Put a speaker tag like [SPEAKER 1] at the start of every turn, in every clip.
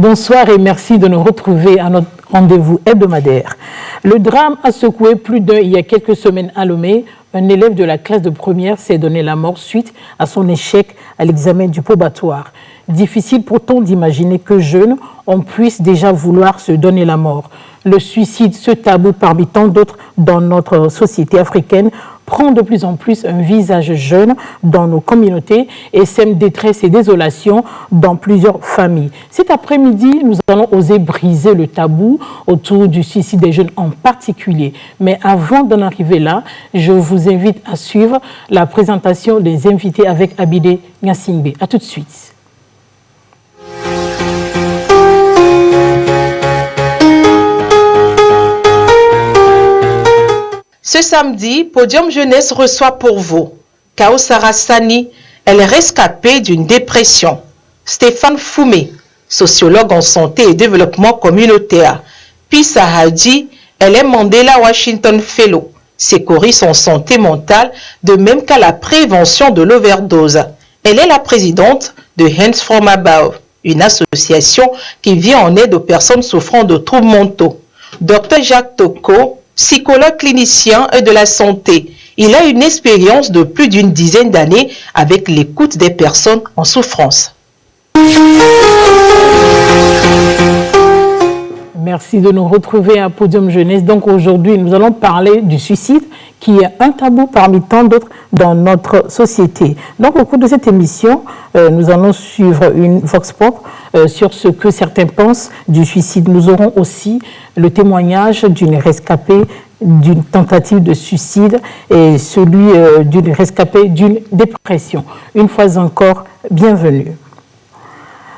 [SPEAKER 1] Bonsoir et merci de nous retrouver à notre rendez-vous hebdomadaire. Le drame a secoué plus d'un il y a quelques semaines à Lomé. Un élève de la classe de première s'est donné la mort suite à son échec à l'examen du probatoire. Difficile pourtant d'imaginer que jeunes, on puisse déjà vouloir se donner la mort. Le suicide, ce tabou parmi tant d'autres dans notre société africaine, prend de plus en plus un visage jeune dans nos communautés et sème détresse et désolation dans plusieurs familles. Cet après-midi, nous allons oser briser le tabou autour du suicide des jeunes en particulier. Mais avant d'en arriver là, je vous invite à suivre la présentation des invités avec Abidé Ngasingbe. À tout de suite.
[SPEAKER 2] Ce samedi, Podium Jeunesse reçoit pour vous Kaosara Sani, elle est rescapée d'une dépression. Stéphane Foumé, sociologue en santé et développement communautaire. Pissa Hadji, elle est Mandela Washington Fellow, sécuriste en santé mentale, de même qu'à la prévention de l'overdose. Elle est la présidente de Hands From Above, une association qui vient en aide aux personnes souffrant de troubles mentaux. Dr Jacques Toko, psychologue clinicien et de la santé. Il a une expérience de plus d'une dizaine d'années avec l'écoute des personnes en souffrance.
[SPEAKER 1] Merci de nous retrouver à Podium Jeunesse. Donc aujourd'hui, nous allons parler du suicide qui est un tabou parmi tant d'autres dans notre société. Donc au cours de cette émission, nous allons suivre une vox pop sur ce que certains pensent du suicide. Nous aurons aussi le témoignage d'une rescapée d'une tentative de suicide et celui d'une rescapée d'une dépression. Une fois encore, bienvenue.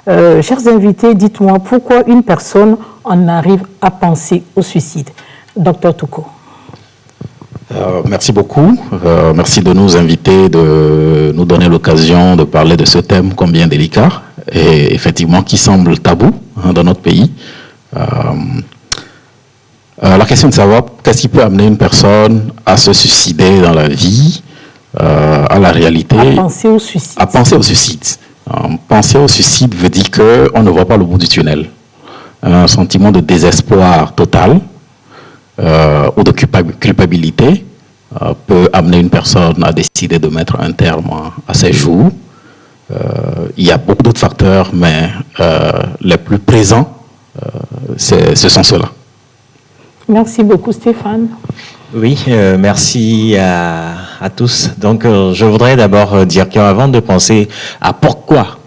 [SPEAKER 1] Chers invités, dites-moi pourquoi une personne en arrive à penser au suicide. Docteur Toko.
[SPEAKER 3] Merci beaucoup. Merci de nous inviter, de nous donner l'occasion de parler de ce thème combien délicat et effectivement qui semble tabou dans notre pays. La question de savoir qu'est-ce qui peut amener une personne à se suicider dans la vie, à la réalité.
[SPEAKER 1] À penser au suicide.
[SPEAKER 3] À penser au suicide. Penser au suicide veut dire qu'on ne voit pas le bout du tunnel. Un sentiment de désespoir total ou de culpabilité peut amener une personne à décider de mettre un terme à ses jours. Il y a beaucoup d'autres facteurs, mais les plus présents, ce sont ceux-là.
[SPEAKER 1] Merci beaucoup, Stéphane.
[SPEAKER 4] Oui, merci à tous. Donc, je voudrais d'abord dire qu'avant de penser à pourquoi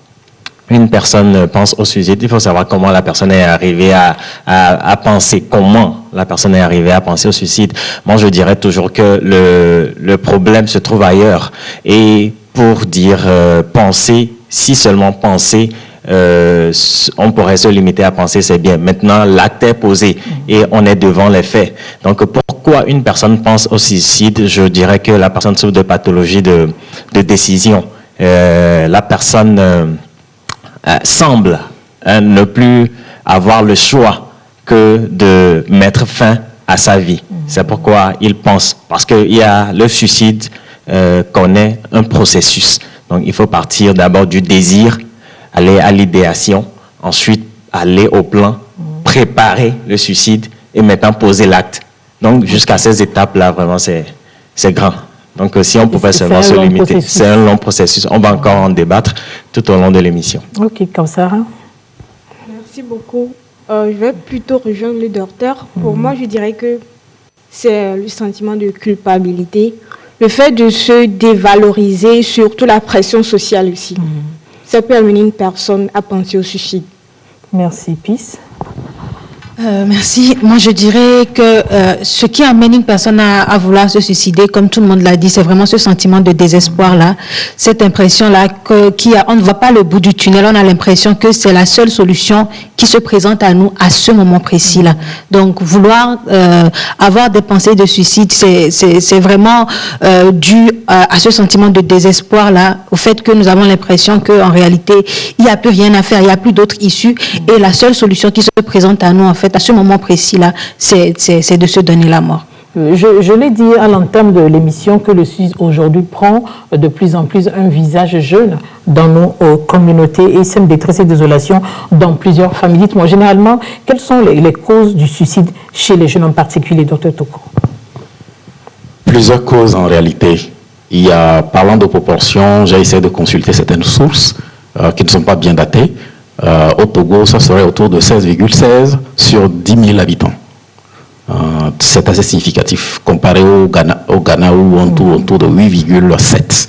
[SPEAKER 4] une personne pense au suicide, il faut savoir comment la personne est arrivée à penser, comment la personne est arrivée à penser au suicide. Moi, je dirais toujours que le problème se trouve ailleurs. Et pour dire penser, si seulement penser, on pourrait se limiter à penser, c'est bien. Maintenant, l'acte est posé et on est devant les faits. Donc, pourquoi une personne pense au suicide? Je dirais que la personne souffre de pathologie de décision. La personne semble ne plus avoir le choix que de mettre fin à sa vie. C'est pourquoi il pense. Parce qu'il y a le suicide connaît un processus. Donc, il faut partir d'abord du désir, aller à l'idéation, ensuite aller au plan, préparer le suicide et maintenant poser l'acte. Donc, jusqu'à ces étapes-là, vraiment, c'est grand. Donc, si on pouvait seulement se limiter, c'est un long processus. On va encore en débattre tout au long de l'émission.
[SPEAKER 1] Ok, Kaosara.
[SPEAKER 5] Merci beaucoup. Je vais plutôt rejoindre le docteur. Pour moi, je dirais que c'est le sentiment de culpabilité, le fait de se dévaloriser, surtout la pression sociale aussi. Ça peut amener une personne à penser au suicide.
[SPEAKER 1] Merci, Peace.
[SPEAKER 6] Merci. Moi, je dirais que ce qui amène une personne à vouloir se suicider, comme tout le monde l'a dit, c'est vraiment ce sentiment de désespoir-là, cette impression-là on ne voit pas le bout du tunnel, on a l'impression que c'est la seule solution qui se présente à nous à ce moment précis-là. Donc, vouloir avoir des pensées de suicide, c'est vraiment dû à ce sentiment de désespoir-là, au fait que nous avons l'impression qu'en réalité, il n'y a plus rien à faire, il n'y a plus d'autres issues, et la seule solution qui se présente à nous, en fait, à ce moment précis-là, c'est de se donner la mort.
[SPEAKER 1] Je l'ai dit à l'entame de l'émission que le suicide aujourd'hui prend de plus en plus un visage jeune dans nos communautés et sème détresse et désolation dans plusieurs familles. Dites-moi, généralement, quelles sont les causes du suicide chez les jeunes en particulier, Dr Toko?
[SPEAKER 3] Plusieurs causes en réalité. Il y a, parlant de proportions, j'ai essayé de consulter certaines sources qui ne sont pas bien datées. Au Togo, ça serait autour de 16,16 sur 10 000 habitants. C'est assez significatif comparé au Ghana où on tourne autour de 8,7.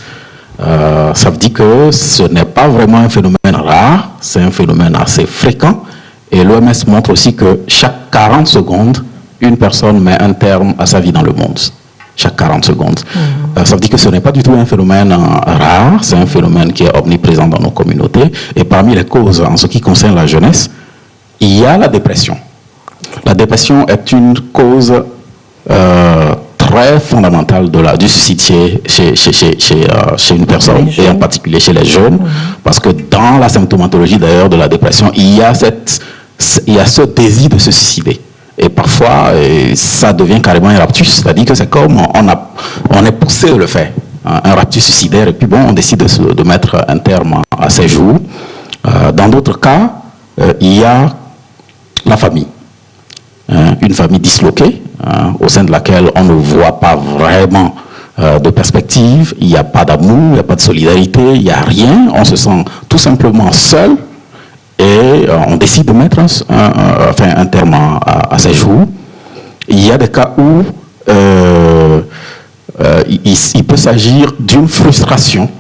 [SPEAKER 3] Ça veut dire que ce n'est pas vraiment un phénomène rare, c'est un phénomène assez fréquent. Et l'OMS montre aussi que chaque 40 secondes, une personne met un terme à sa vie dans le monde. Chaque 40 secondes. Ça veut dire que ce n'est pas du tout un phénomène rare, c'est un phénomène qui est omniprésent dans nos communautés. Et parmi les causes en ce qui concerne la jeunesse, il y a la dépression. La dépression est une cause très fondamentale du suicide chez une personne, et en particulier chez les jeunes, parce que dans la symptomatologie d'ailleurs de la dépression, il y a ce désir de se suicider. Et parfois, ça devient carrément un raptus, c'est-à-dire que c'est comme on est poussé à le faire, un raptus suicidaire, et puis bon, on décide de mettre un terme à ses jours. Dans d'autres cas, il y a la famille. Une famille disloquée, au sein de laquelle on ne voit pas vraiment de perspective, il n'y a pas d'amour, il n'y a pas de solidarité, il n'y a rien, on se sent tout simplement seul et on décide de mettre un terme à ses jours. Il y a des cas où il peut s'agir d'une frustration,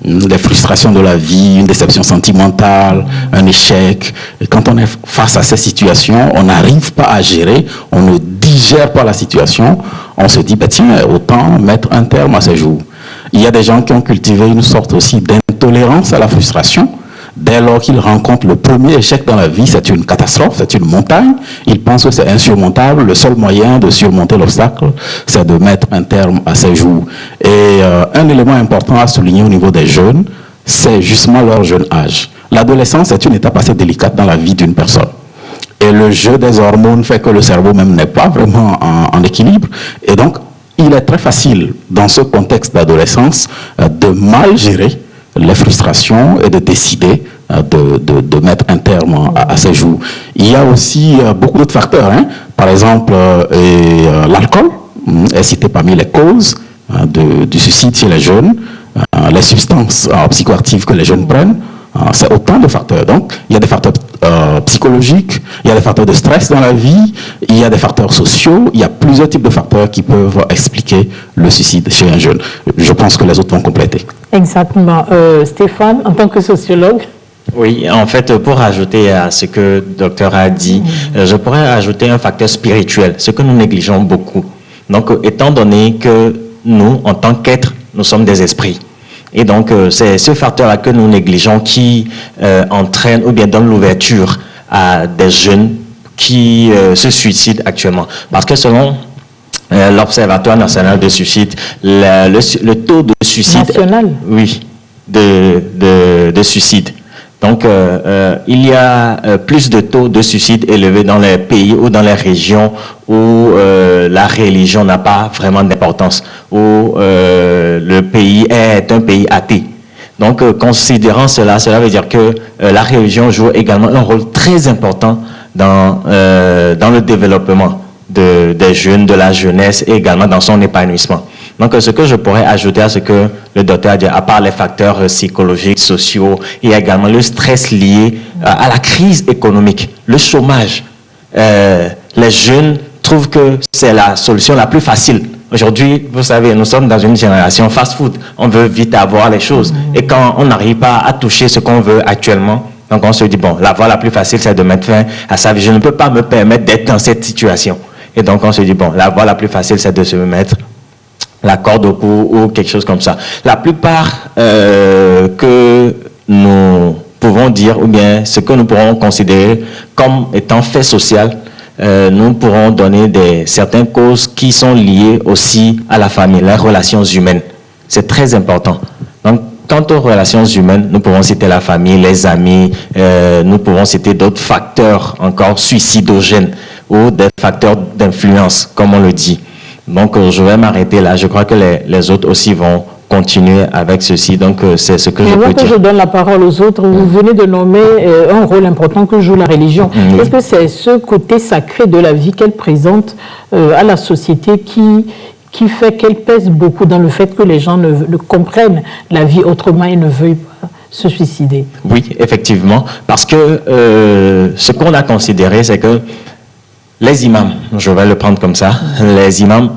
[SPEAKER 3] les frustrations de la vie, une déception sentimentale, un échec. Et quand on est face à ces situations, on n'arrive pas à gérer, on ne digère pas la situation, on se dit, tiens, autant mettre un terme à ces jours. Il y a des gens qui ont cultivé une sorte aussi d'intolérance à la frustration. Dès lors qu'ils rencontrent le premier échec dans la vie, c'est une catastrophe, c'est une montagne. Ils pensent que c'est insurmontable. Le seul moyen de surmonter l'obstacle, c'est de mettre un terme à ces jours. Et un élément important à souligner au niveau des jeunes, c'est justement leur jeune âge. L'adolescence est une étape assez délicate dans la vie d'une personne. Et le jeu des hormones fait que le cerveau même n'est pas vraiment en équilibre. Et donc, il est très facile, dans ce contexte d'adolescence, de mal gérer les frustrations et de décider de mettre un terme à ces jours. Il y a aussi beaucoup d'autres facteurs. Par exemple, l'alcool est cité parmi les causes du suicide chez les jeunes. Les substances psychoactives que les jeunes prennent, c'est autant de facteurs. Donc, il y a des facteurs psychologiques, il y a des facteurs de stress dans la vie, il y a des facteurs sociaux, il y a plusieurs types de facteurs qui peuvent expliquer le suicide chez un jeune. Je pense que les autres vont compléter.
[SPEAKER 1] Exactement. Stéphane, en tant que sociologue?
[SPEAKER 4] Oui, en fait, pour ajouter à ce que le docteur a dit, je pourrais ajouter un facteur spirituel, ce que nous négligeons beaucoup. Donc, étant donné que nous, en tant qu'êtres, nous sommes des esprits, et donc, c'est ce facteur-là que nous négligeons qui entraîne ou bien donne l'ouverture à des jeunes qui se suicident actuellement. Parce que selon l'Observatoire national de suicide, le taux de suicide...
[SPEAKER 1] National?
[SPEAKER 4] Oui, de suicide. Donc, il y a plus de taux de suicide élevés dans les pays ou dans les régions où la religion n'a pas vraiment d'importance, où le pays est un pays athée. Donc, considérant cela, cela veut dire que la religion joue également un rôle très important dans le développement des jeunes, de la jeunesse et également dans son épanouissement. Donc, ce que je pourrais ajouter à ce que le docteur a dit, à part les facteurs psychologiques, sociaux, il y a également le stress lié à la crise économique, le chômage. Les jeunes trouvent que c'est la solution la plus facile. Aujourd'hui, vous savez, nous sommes dans une génération fast-food. On veut vite avoir les choses. Et quand on n'arrive pas à toucher ce qu'on veut actuellement, donc on se dit, bon, la voie la plus facile, c'est de mettre fin à sa vie. Je ne peux pas me permettre d'être dans cette situation. Et donc, on se dit, bon, la voie la plus facile, c'est de se mettre la corde au cou ou quelque chose comme ça. La plupart que nous pouvons dire, ou bien ce que nous pourrons considérer comme étant fait social, nous pourrons donner certaines causes qui sont liées aussi à la famille, les relations humaines. C'est très important. Donc, quant aux relations humaines, nous pouvons citer la famille, les amis, nous pouvons citer d'autres facteurs encore suicidogènes ou des facteurs d'influence, comme on le dit. Donc, je vais m'arrêter là. Je crois que les autres aussi vont continuer avec ceci. Donc, c'est ce que je peux dire.
[SPEAKER 1] Avant que je donne la parole aux autres, vous venez de nommer un rôle important que joue la religion. Est-ce que c'est ce côté sacré de la vie qu'elle présente à la société qui fait qu'elle pèse beaucoup dans le fait que les gens ne comprennent la vie autrement et ne veuillent pas se suicider?
[SPEAKER 4] Oui, effectivement. Parce que ce qu'on a considéré, c'est que les imams, je vais le prendre comme ça, les imams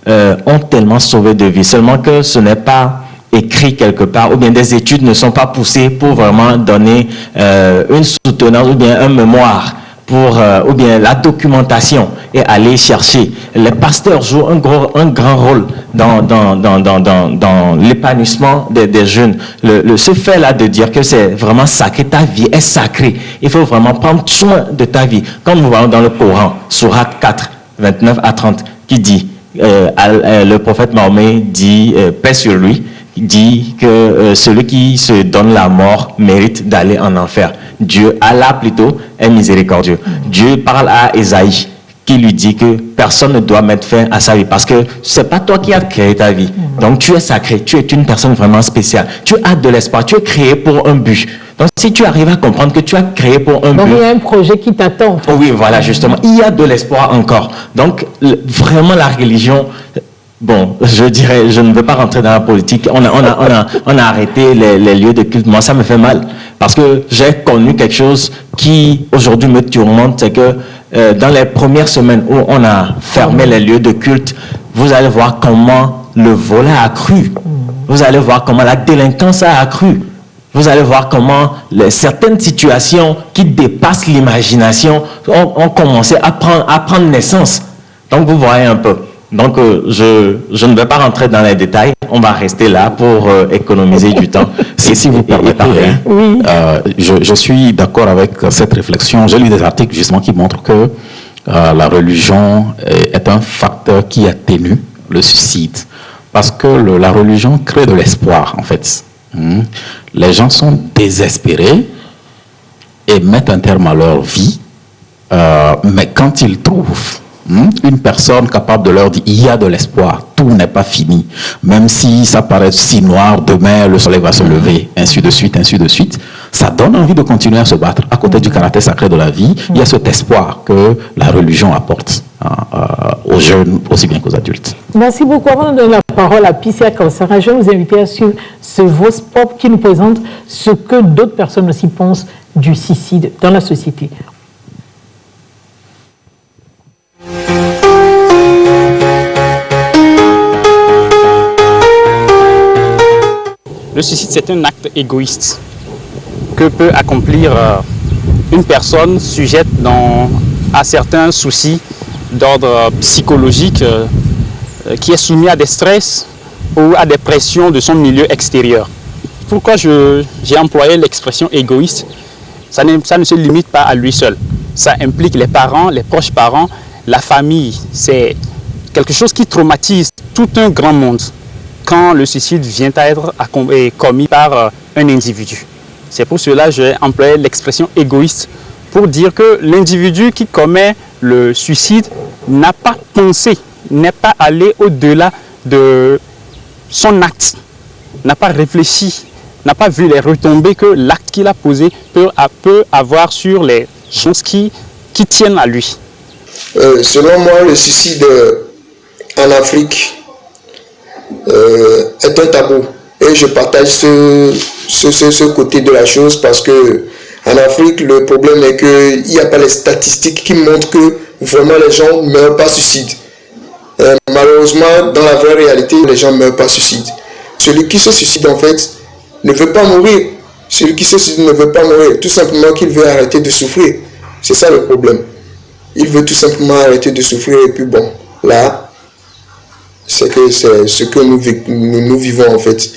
[SPEAKER 4] ont tellement sauvé de vies, seulement que ce n'est pas écrit quelque part, ou bien des études ne sont pas poussées pour vraiment donner une soutenance ou bien un mémoire pour, ou bien la documentation et aller chercher. Les pasteurs jouent un grand rôle dans l'épanouissement des jeunes. Ce fait-là de dire que c'est vraiment sacré, ta vie est sacrée. Il faut vraiment prendre soin de ta vie. Comme nous voyons dans le Coran, Surat 4, 29 à 30, qui dit, le prophète Mahomet dit, paix sur lui, dit que celui qui se donne la mort mérite d'aller en enfer. Dieu, Allah plutôt, est miséricordieux. Dieu parle à Ésaïe qui lui dit que personne ne doit mettre fin à sa vie parce que c'est pas toi qui as créé ta vie. Donc tu es sacré, tu es une personne vraiment spéciale. Tu as de l'espoir, tu es créé pour un but. Donc si tu arrives à comprendre que tu as créé pour un but...
[SPEAKER 1] Donc il y a un projet qui t'attend.
[SPEAKER 4] Oh oui, voilà, justement. Il y a de l'espoir encore. Donc vraiment la religion... Bon, je dirais, je ne veux pas rentrer dans la politique. On a arrêté les lieux de culte. Moi, ça me fait mal. Parce que j'ai connu quelque chose qui, aujourd'hui, me tourmente. C'est que dans les premières semaines où on a fermé les lieux de culte, vous allez voir comment le vol a accru. Vous allez voir comment la délinquance a accru. Vous allez voir comment certaines situations qui dépassent l'imagination ont commencé à prendre naissance. Donc, vous voyez un peu. Donc, je ne vais pas rentrer dans les détails. On va rester là pour économiser du temps.
[SPEAKER 3] Si vous permettez, je suis d'accord avec cette réflexion. J'ai lu des articles justement qui montrent que la religion est un facteur qui atténue le suicide. Parce que la religion crée de l'espoir, en fait. Les gens sont désespérés et mettent un terme à leur vie. Mais quand ils trouvent une personne capable de leur dire il y a de l'espoir, tout n'est pas fini, même si ça paraît si noir, demain le soleil va se lever, ainsi de suite, ça donne envie de continuer à se battre. À côté du caractère sacré de la vie, il y a cet espoir que la religion apporte aux jeunes aussi bien qu'aux adultes.
[SPEAKER 1] Merci beaucoup. Avant de donner la parole à Pissia Kawsara, je vais vous inviter à suivre ce Voice Pop qui nous présente ce que d'autres personnes aussi pensent du suicide dans la société.
[SPEAKER 7] Le suicide, c'est un acte égoïste que peut accomplir une personne sujette à certains soucis d'ordre psychologique, qui est soumise à des stress ou à des pressions de son milieu extérieur. Pourquoi j'ai employé l'expression égoïste? Ça ne se limite pas à lui seul. Ça implique les parents, les proches parents, la famille. C'est quelque chose qui traumatise tout un grand monde quand le suicide vient à être commis par un individu. C'est pour cela que j'ai employé l'expression égoïste pour dire que l'individu qui commet le suicide n'a pas pensé, n'est pas allé au-delà de son acte, n'a pas réfléchi, n'a pas vu les retombées que l'acte qu'il a posé peut avoir sur les gens qui tiennent à lui.
[SPEAKER 8] Selon moi, le suicide en Afrique est un tabou. Et je partage ce côté de la chose parce que en Afrique, le problème est qu'il n'y a pas les statistiques qui montrent que vraiment les gens ne meurent pas suicide. Malheureusement, dans la vraie réalité, les gens ne meurent pas suicide. Celui qui se suicide, en fait, ne veut pas mourir. Celui qui se suicide ne veut pas mourir. Tout simplement qu'il veut arrêter de souffrir. C'est ça le problème. Il veut tout simplement arrêter de souffrir. Et puis bon, là, c'est ce que nous vivons, en fait.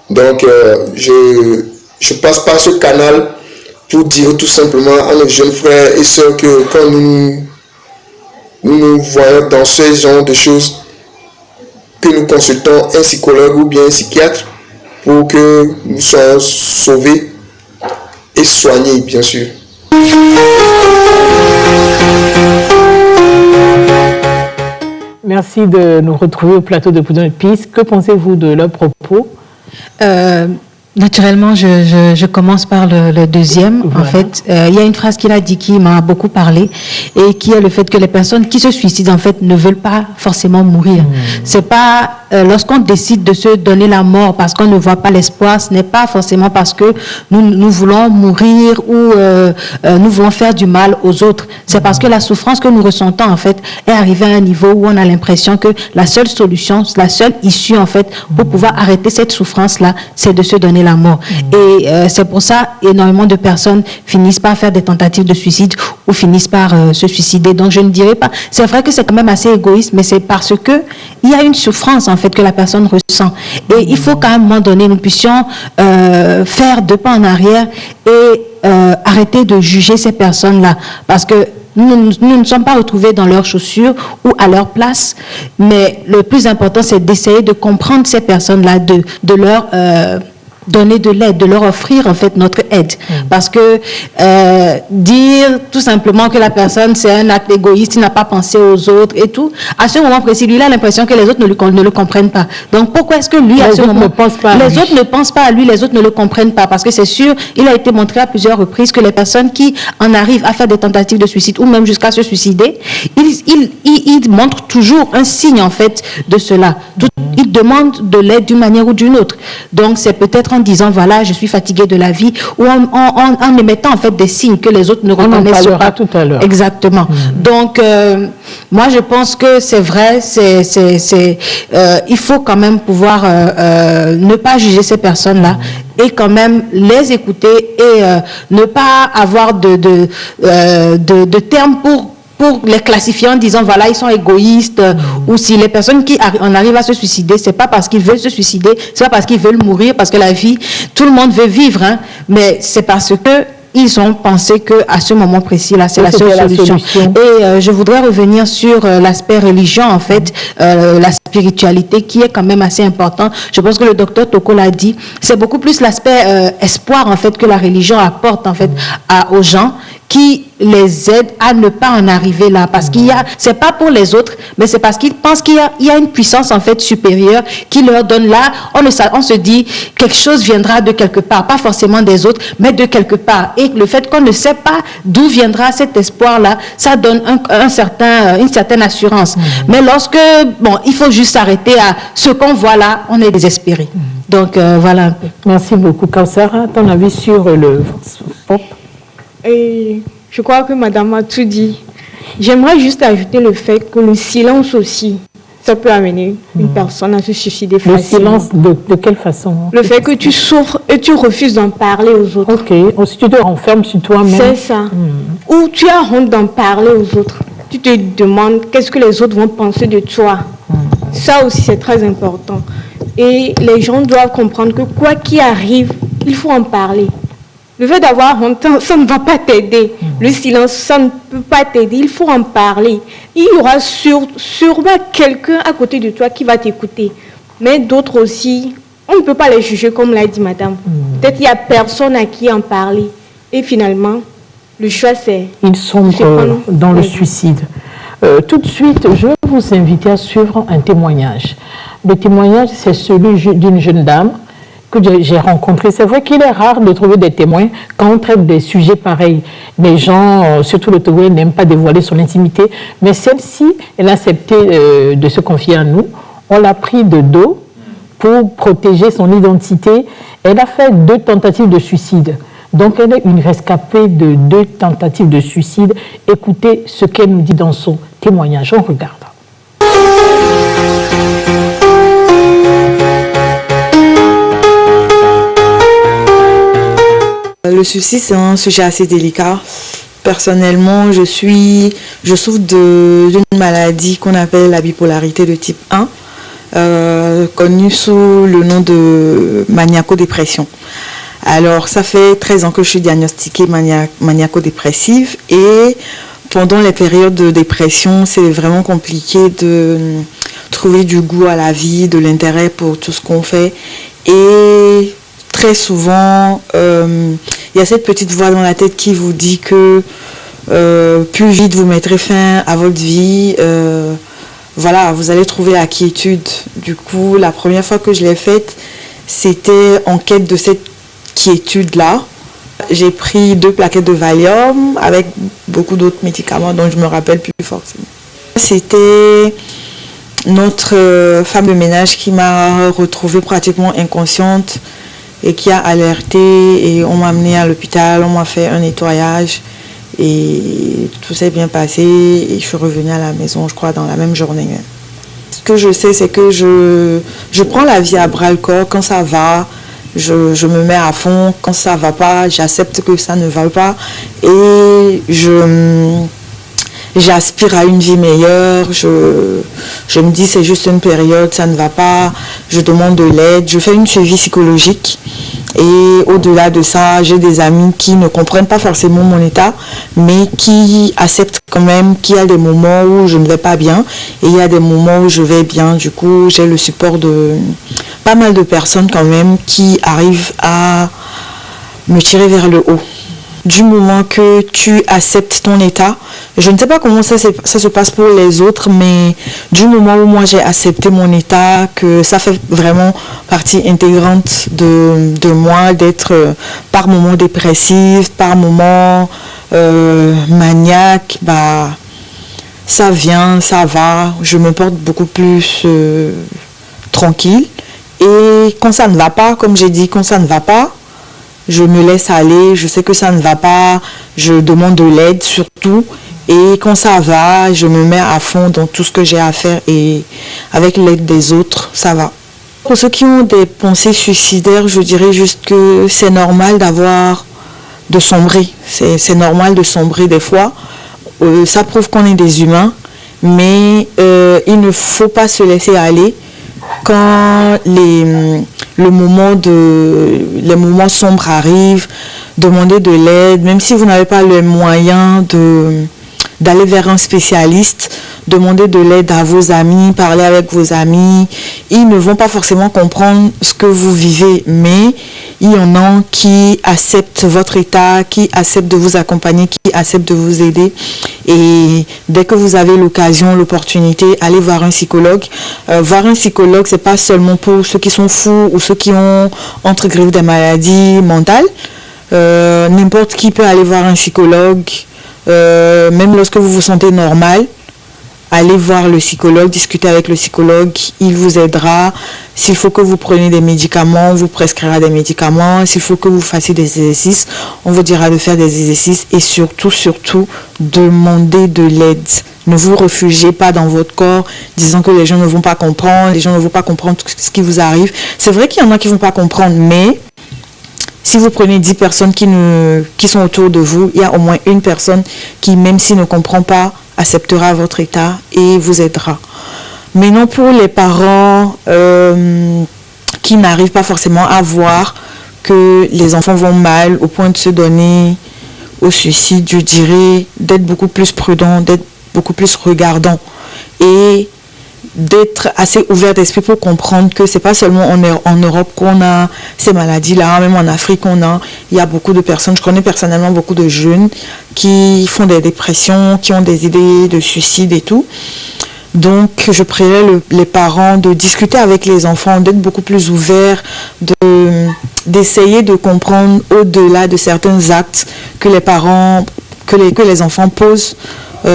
[SPEAKER 8] Donc, je passe par ce canal pour dire tout simplement à nos jeunes frères et sœurs que quand nous voyons dans ce genre de choses, que nous consultons un psychologue ou bien un psychiatre pour que nous soyons sauvés et soignés, bien sûr.
[SPEAKER 1] merci de nous retrouver au plateau de Poudre Épice. Que pensez-vous de leurs propos?
[SPEAKER 6] Naturellement, je commence par le deuxième. Voilà. En fait, il y a une phrase qu'il a dit qui m'a beaucoup parlé et qui est le fait que les personnes qui se suicident, en fait, ne veulent pas forcément mourir. C'est pas lorsqu'on décide de se donner la mort parce qu'on ne voit pas l'espoir, ce n'est pas forcément parce que nous voulons mourir ou nous voulons faire du mal aux autres. C'est parce que la souffrance que nous ressentons, en fait, est arrivée à un niveau où on a l'impression que la seule solution, la seule issue, en fait, pour pouvoir arrêter cette souffrance-là, c'est de se donner la mort. Et c'est pour ça énormément de personnes finissent par faire des tentatives de suicide ou finissent par se suicider. Donc je ne dirais pas, c'est vrai que c'est quand même assez égoïste, mais c'est parce que il y a une souffrance en fait que la personne ressent. Et il faut qu'à un moment donné nous puissions faire 2 pas en arrière et arrêter de juger ces personnes-là, parce que nous ne sommes pas retrouvés dans leurs chaussures ou à leur place, mais le plus important, c'est d'essayer de comprendre ces personnes-là, de leur donner de l'aide, de leur offrir en fait notre aide. Parce que dire tout simplement que la personne c'est un acte égoïste, il n'a pas pensé aux autres et tout, à ce moment précis, lui il a l'impression que les autres ne le comprennent pas. Donc pourquoi est-ce que lui à ce moment, les autres ne pensent pas à lui, les autres ne le comprennent pas? Parce que c'est sûr, il a été montré à plusieurs reprises que les personnes qui en arrivent à faire des tentatives de suicide ou même jusqu'à se suicider, ils montrent toujours un signe en fait de cela. Ils demandent de l'aide d'une manière ou d'une autre. Donc c'est peut-être en disant voilà je suis fatigué de la vie ou en émettant en fait des signes que les autres ne reconnaissent pas.
[SPEAKER 1] Tout à l'heure.
[SPEAKER 6] Exactement. Donc moi je pense que c'est vrai, il faut quand même pouvoir ne pas juger ces personnes-là et quand même les écouter et ne pas avoir de termes pour les classifier en disant voilà ils sont égoïstes ou si les personnes qui en arrivent à se suicider, c'est pas parce qu'ils veulent se suicider, c'est pas parce qu'ils veulent mourir, parce que la vie, tout le monde veut vivre, hein, mais c'est parce que ils ont pensé que à ce moment précis là c'est la seule solution. Et je voudrais revenir sur l'aspect religion en fait, la spiritualité qui est quand même assez important. Je pense que le docteur Toko l'a dit, c'est beaucoup plus l'aspect espoir en fait que la religion apporte en fait aux gens, qui les aide à ne pas en arriver là, parce qu'il y a, c'est pas pour les autres, mais c'est parce qu'ils pensent qu'il y a une puissance en fait supérieure qui leur donne là, on se dit quelque chose viendra de quelque part, pas forcément des autres, mais de quelque part. Et le fait qu'on ne sait pas d'où viendra cet espoir là, ça donne une certaine assurance. Mais lorsque, il faut juste s'arrêter à ce qu'on voit là, on est désespéré. Donc voilà.
[SPEAKER 1] Merci beaucoup. Kawsara, ton avis sur le pop?
[SPEAKER 5] Et je crois que madame a tout dit. J'aimerais juste ajouter le fait que le silence aussi, ça peut amener une personne à se suicider facilement.
[SPEAKER 1] Le silence, de quelle façon?
[SPEAKER 5] Le fait que tu souffres et tu refuses d'en parler aux autres.
[SPEAKER 1] Ok, si tu te renfermes sur toi-même.
[SPEAKER 5] C'est ça. Ou tu as honte d'en parler aux autres. Tu te demandes qu'est-ce que les autres vont penser de toi. Ça aussi, c'est très important. Et les gens doivent comprendre que quoi qu'il arrive, il faut en parler. Le fait d'avoir honte, ça ne va pas t'aider. Le silence, ça ne peut pas t'aider. Il faut en parler. Il y aura sûrement quelqu'un à côté de toi qui va t'écouter. Mais d'autres aussi, on ne peut pas les juger comme l'a dit madame. Peut-être qu'il n'y a personne à qui en parler. Et finalement, le choix c'est...
[SPEAKER 1] Ils sont dans le suicide. Tout de suite, je vais vous inviter à suivre un témoignage. Le témoignage, c'est celui d'une jeune dame que j'ai rencontré. C'est vrai qu'il est rare de trouver des témoins quand on traite des sujets pareils. Les gens, surtout le Togolais, n'aiment pas dévoiler son intimité. Mais celle-ci, elle a accepté de se confier à nous. On l'a pris de dos pour protéger son identité. Elle a fait 2 tentatives de suicide. Donc elle est une rescapée de 2 tentatives de suicide. Écoutez ce qu'elle nous dit dans son témoignage. On regarde.
[SPEAKER 9] Le suicide, c'est un sujet assez délicat. Personnellement, je souffre d'une maladie qu'on appelle la bipolarité de type 1, connue sous le nom de maniaco-dépression. Alors, ça fait 13 ans que je suis diagnostiquée maniaco-dépressive et pendant les périodes de dépression, c'est vraiment compliqué de trouver du goût à la vie, de l'intérêt pour tout ce qu'on fait. Et très souvent, il y a cette petite voix dans la tête qui vous dit que plus vite vous mettrez fin à votre vie, voilà, vous allez trouver la quiétude. Du coup, la première fois que je l'ai faite, c'était en quête de cette quiétude-là. J'ai pris 2 plaquettes de Valium avec beaucoup d'autres médicaments dont je me rappelle plus forcément. C'était notre femme de ménage qui m'a retrouvée pratiquement inconsciente et qui a alerté, et on m'a amenée à l'hôpital, on m'a fait un nettoyage et tout s'est bien passé et je suis revenue à la maison, je crois, dans la même journée même. Ce que je sais, c'est que je prends la vie à bras le corps. Quand ça va, je me mets à fond. Quand ça va pas, j'accepte que ça ne va pas et j'aspire à une vie meilleure. Je me dis c'est juste une période, ça ne va pas. Je demande de l'aide. Je fais une suivi psychologique. Et au-delà de ça, j'ai des amis qui ne comprennent pas forcément mon état, mais qui acceptent quand même qu'il y a des moments où je ne vais pas bien et il y a des moments où je vais bien. Du coup, j'ai le support de pas mal de personnes quand même qui arrivent à me tirer vers le haut. Du moment que tu acceptes ton état, je ne sais pas comment ça se passe pour les autres, mais du moment où moi j'ai accepté mon état, que ça fait vraiment partie intégrante de moi, d'être par moments dépressive, par moments maniaque, bah, ça vient, ça va, je me porte beaucoup plus tranquille. Et quand ça ne va pas, comme j'ai dit, quand ça ne va pas, je me laisse aller, je sais que ça ne va pas, je demande de l'aide surtout. Et quand ça va, je me mets à fond dans tout ce que j'ai à faire et avec l'aide des autres, ça va. Pour ceux qui ont des pensées suicidaires, je dirais juste que c'est normal de sombrer. C'est normal de sombrer des fois. Ça prouve qu'on est des humains, mais il ne faut pas se laisser aller. Quand les moments sombres arrivent, demandez de l'aide, même si vous n'avez pas le moyen d'aller vers un spécialiste, demandez de l'aide à vos amis, parlez avec vos amis. Ils ne vont pas forcément comprendre ce que vous vivez, mais il y en a qui acceptent votre état, qui acceptent de vous accompagner, qui acceptent de vous aider. Et dès que vous avez l'occasion, l'opportunité, allez voir un psychologue. Voir un psychologue, c'est pas seulement pour ceux qui sont fous ou ceux qui ont entre griffes des maladies mentales. N'importe qui peut aller voir un psychologue. Même lorsque vous vous sentez normal, allez voir le psychologue, discutez avec le psychologue, il vous aidera. S'il faut que vous preniez des médicaments, on vous prescrira des médicaments. S'il faut que vous fassiez des exercices, on vous dira de faire des exercices. Et surtout, demandez de l'aide. Ne vous réfugiez pas dans votre corps, disant que les gens ne vont pas comprendre, les gens ne vont pas comprendre ce qui vous arrive. C'est vrai qu'il y en a qui ne vont pas comprendre, mais si vous prenez 10 personnes qui sont autour de vous, il y a au moins une personne qui, même s'il ne comprend pas, acceptera votre état et vous aidera. Maintenant, pour les parents qui n'arrivent pas forcément à voir que les enfants vont mal au point de se donner au suicide, je dirais d'être beaucoup plus prudent, d'être beaucoup plus regardant et d'être assez ouvert d'esprit pour comprendre que c'est pas seulement en Europe qu'on a ces maladies-là, même en Afrique il y a beaucoup de personnes, je connais personnellement beaucoup de jeunes qui font des dépressions, qui ont des idées de suicide et tout. Donc je prierais les parents de discuter avec les enfants, d'être beaucoup plus ouverts, d'essayer de comprendre au-delà de certains actes que les enfants posent,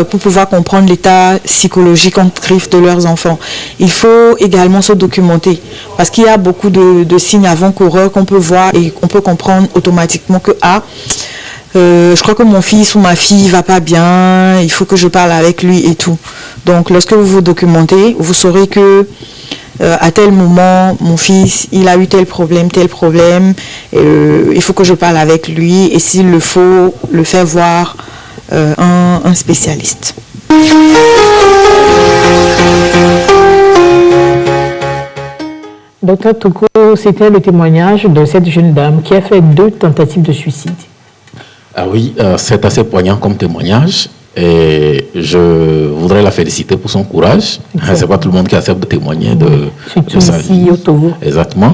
[SPEAKER 9] pour pouvoir comprendre l'état psychologique en griffe de leurs enfants. Il faut également se documenter parce qu'il y a beaucoup de signes avant-coureurs qu'on peut voir et qu'on peut comprendre automatiquement que je crois que mon fils ou ma fille va pas bien, il faut que je parle avec lui et tout. Donc lorsque vous vous documentez, vous saurez que à tel moment, mon fils, il a eu tel problème, il faut que je parle avec lui et s'il le faut, le faire voir un spécialiste.
[SPEAKER 1] Docteur Toko, c'était le témoignage de cette jeune dame qui a fait 2 tentatives de suicide.
[SPEAKER 3] Ah oui, c'est assez poignant comme témoignage et je voudrais la féliciter pour son courage. C'est pas tout le monde qui accepte de témoigner de ça.
[SPEAKER 1] Ici, au Togo.
[SPEAKER 3] Exactement.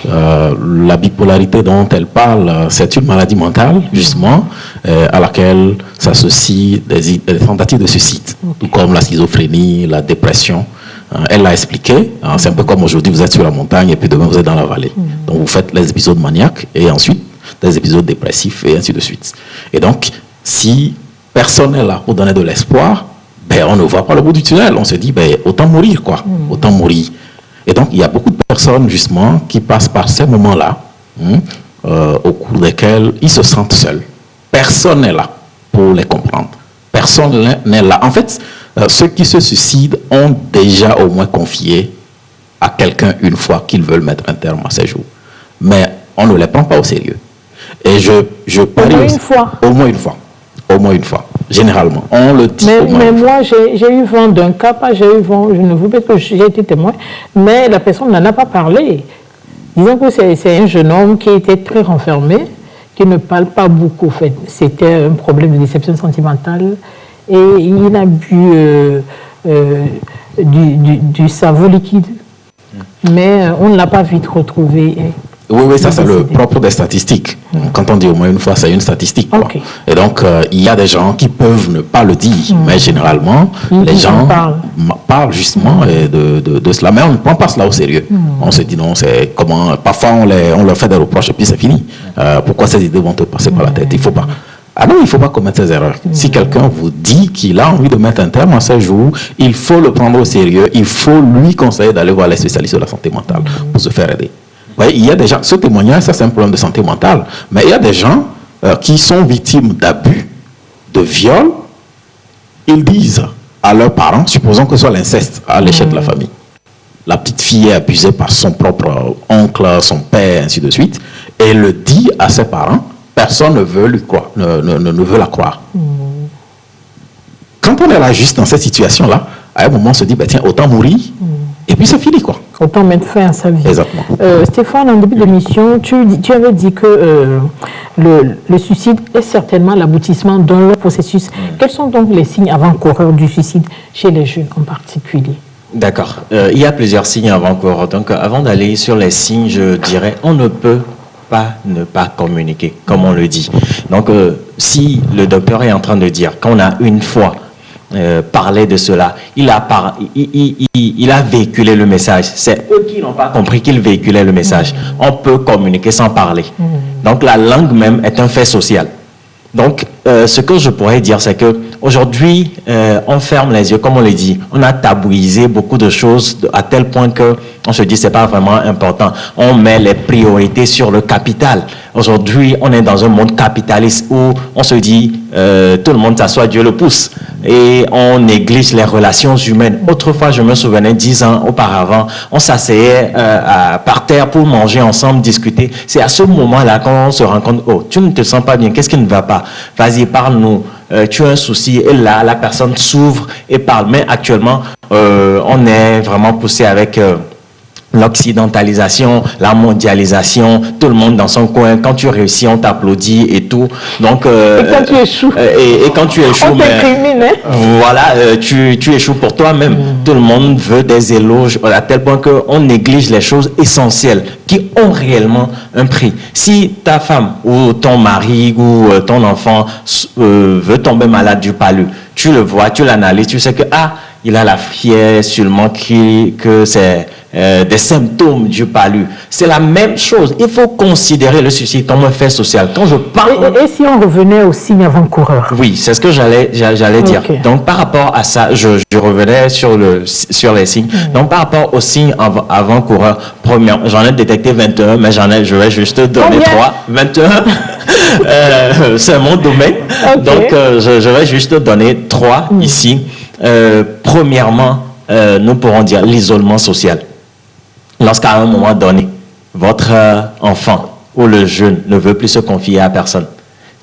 [SPEAKER 3] La bipolarité dont elle parle, c'est une maladie mentale, justement, à laquelle s'associent des tentatives de suicide, tout comme la schizophrénie, la dépression. Elle l'a expliqué. C'est un peu comme aujourd'hui, vous êtes sur la montagne et puis demain, vous êtes dans la vallée. Donc, vous faites les épisodes maniaques et ensuite des épisodes dépressifs et ainsi de suite. Et donc, si personne n'est là pour donner de l'espoir, ben, on ne voit pas le bout du tunnel. On se dit, ben, autant mourir, quoi. Autant mourir. Et donc, il y a beaucoup de personnes, justement, qui passent par ces moments-là, au cours desquels ils se sentent seuls. Personne n'est là pour les comprendre. Personne n'est là. En fait, ceux qui se suicident ont déjà au moins confié à quelqu'un une fois qu'ils veulent mettre un terme à ces jours. Mais on ne les prend pas au sérieux. Et je parie
[SPEAKER 1] au moins une fois.
[SPEAKER 3] Au moins une fois. Au moins une fois. Généralement. On le dit au moins.
[SPEAKER 1] Mais moi, j'ai eu vent d'un cas, pas j'ai eu vent, je ne veux pas que j'ai été témoin, mais la personne n'en a pas parlé. Disons que c'est un jeune homme qui était très renfermé, qui ne parle pas beaucoup. En fait. C'était un problème de déception sentimentale et il a bu du savon liquide. Mais on ne l'a pas vite retrouvé.
[SPEAKER 3] Oui, ça c'est le propre des statistiques. Quand on dit au moins une fois, c'est une statistique. Quoi.
[SPEAKER 1] Okay.
[SPEAKER 3] Et donc, il y a des gens qui peuvent ne pas le dire, mais généralement, les gens parlent justement de cela. Mais on ne prend pas cela au sérieux. On se dit non, c'est comment. Parfois, on leur fait des reproches et puis c'est fini. Pourquoi ces idées vont te passer par la tête? Il ne faut pas. Ah non, il ne faut pas commettre ces erreurs. Si quelqu'un vous dit qu'il a envie de mettre un terme à ce jour, il faut le prendre au sérieux. Il faut lui conseiller d'aller voir les spécialistes de la santé mentale pour se faire aider. Oui, il y a des gens, ce témoignage, ça c'est un problème de santé mentale, mais il y a des gens qui sont victimes d'abus, de viols. Ils disent à leurs parents, supposons que ce soit l'inceste à l'échelle de la famille, la petite fille est abusée par son propre oncle, son père, ainsi de suite, et le dit à ses parents, personne ne veut lui croire, ne veut la croire. Quand on est là juste dans cette situation-là, à un moment on se dit, ben, tiens, autant mourir, et puis c'est fini, quoi.
[SPEAKER 1] Autant mettre fin à sa vie.
[SPEAKER 3] Exactement.
[SPEAKER 1] Stéphane, en début d'émission, tu avais dit que le suicide est certainement l'aboutissement d'un long processus. Quels sont donc les signes avant-coureurs du suicide chez les jeunes en particulier?
[SPEAKER 4] D'accord. Il y a plusieurs signes avant-coureurs. Donc, avant d'aller sur les signes, je dirais, on ne peut pas ne pas communiquer, comme on le dit. Donc, si le docteur est en train de dire qu'on a une fois parler de cela, il a véhiculé le message. C'est eux qui n'ont pas compris qu'il véhiculait le message. On peut communiquer sans parler. Donc la langue même est un fait social. Donc ce que je pourrais dire, c'est que aujourd'hui on ferme les yeux, comme on le dit. On a tabouisé beaucoup de choses à tel point que on se dit c'est pas vraiment important. On met les priorités sur le capital. Aujourd'hui, on est dans un monde capitaliste où on se dit tout le monde s'assoit, Dieu le pousse. Et on néglige les relations humaines. Autrefois, je me souvenais, 10 ans auparavant, on s'asseyait par terre pour manger ensemble, discuter. C'est à ce moment-là qu'on se rend compte, oh, tu ne te sens pas bien, qu'est-ce qui ne va pas? Vas-y, parle-nous. Tu as un souci. Et là, la personne s'ouvre et parle. Mais actuellement, on est vraiment poussé avec l'occidentalisation, la mondialisation, tout le monde dans son coin. Quand tu réussis, on t'applaudit et tout. Donc,
[SPEAKER 1] et quand tu échoues,
[SPEAKER 4] et quand tu échoues,
[SPEAKER 1] on t'incrimine, hein?
[SPEAKER 4] Voilà, tu échoues pour toi-même. Tout le monde veut des éloges à tel point qu'on néglige les choses essentielles qui ont réellement un prix. Si ta femme ou ton mari ou ton enfant veut tomber malade du palu, tu le vois, tu l'analyses, tu sais que il a la fièvre seulement que c'est des symptômes du palu. C'est la même chose. Il faut considérer le suicide comme un fait social. Quand je parle...
[SPEAKER 1] Et si on revenait aux signes avant-coureurs?
[SPEAKER 4] Oui, c'est ce que j'allais dire. Donc, par rapport à ça, je revenais sur les signes. Donc, par rapport aux signes avant-coureurs, premièrement, j'en ai détecté 21, mais je vais juste donner 3. 21, c'est mon domaine. Okay. Donc, je vais juste donner 3 ici. Premièrement, nous pourrons dire l'isolement social. Lorsqu'à un moment donné, votre enfant ou le jeune ne veut plus se confier à personne,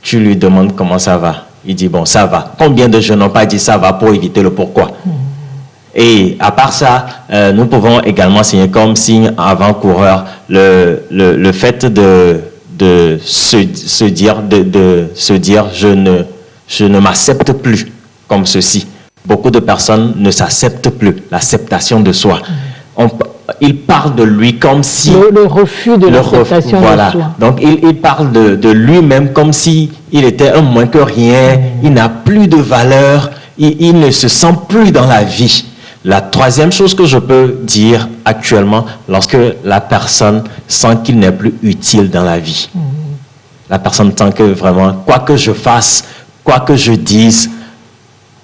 [SPEAKER 4] tu lui demandes comment ça va. Il dit, bon, ça va. Combien de jeunes n'ont pas dit ça va pour éviter le pourquoi? Et à part ça, nous pouvons également signer comme signe avant-coureur le fait de se dire je ne m'accepte plus comme ceci. Beaucoup de personnes ne s'acceptent plus, l'acceptation de soi. il parle de lui comme si...
[SPEAKER 1] Le refus de l'acceptation de soi.
[SPEAKER 4] Donc, il parle de lui-même comme si il était un moins que rien, il n'a plus de valeur, il ne se sent plus dans la vie. La troisième chose que je peux dire actuellement, lorsque la personne sent qu'il n'est plus utile dans la vie, la personne sent que vraiment, quoi que je fasse, quoi que je dise,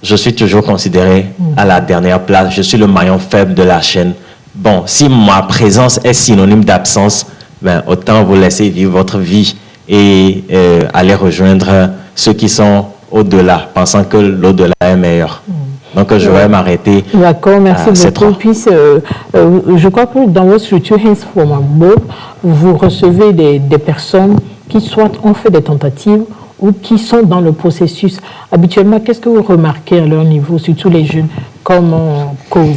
[SPEAKER 4] je suis toujours considéré à la dernière place. Je suis le maillon faible de la chaîne. Bon, si ma présence est synonyme d'absence, ben, autant vous laisser vivre votre vie et aller rejoindre ceux qui sont au-delà, pensant que l'au-delà est meilleur. Donc, je vais m'arrêter.
[SPEAKER 1] D'accord, merci beaucoup. Puis, je crois que dans votre structure Hands from Above, vous recevez des personnes qui soit ont fait des tentatives ou qui sont dans le processus. Habituellement, qu'est-ce que vous remarquez à leur niveau, surtout les jeunes, comme cause?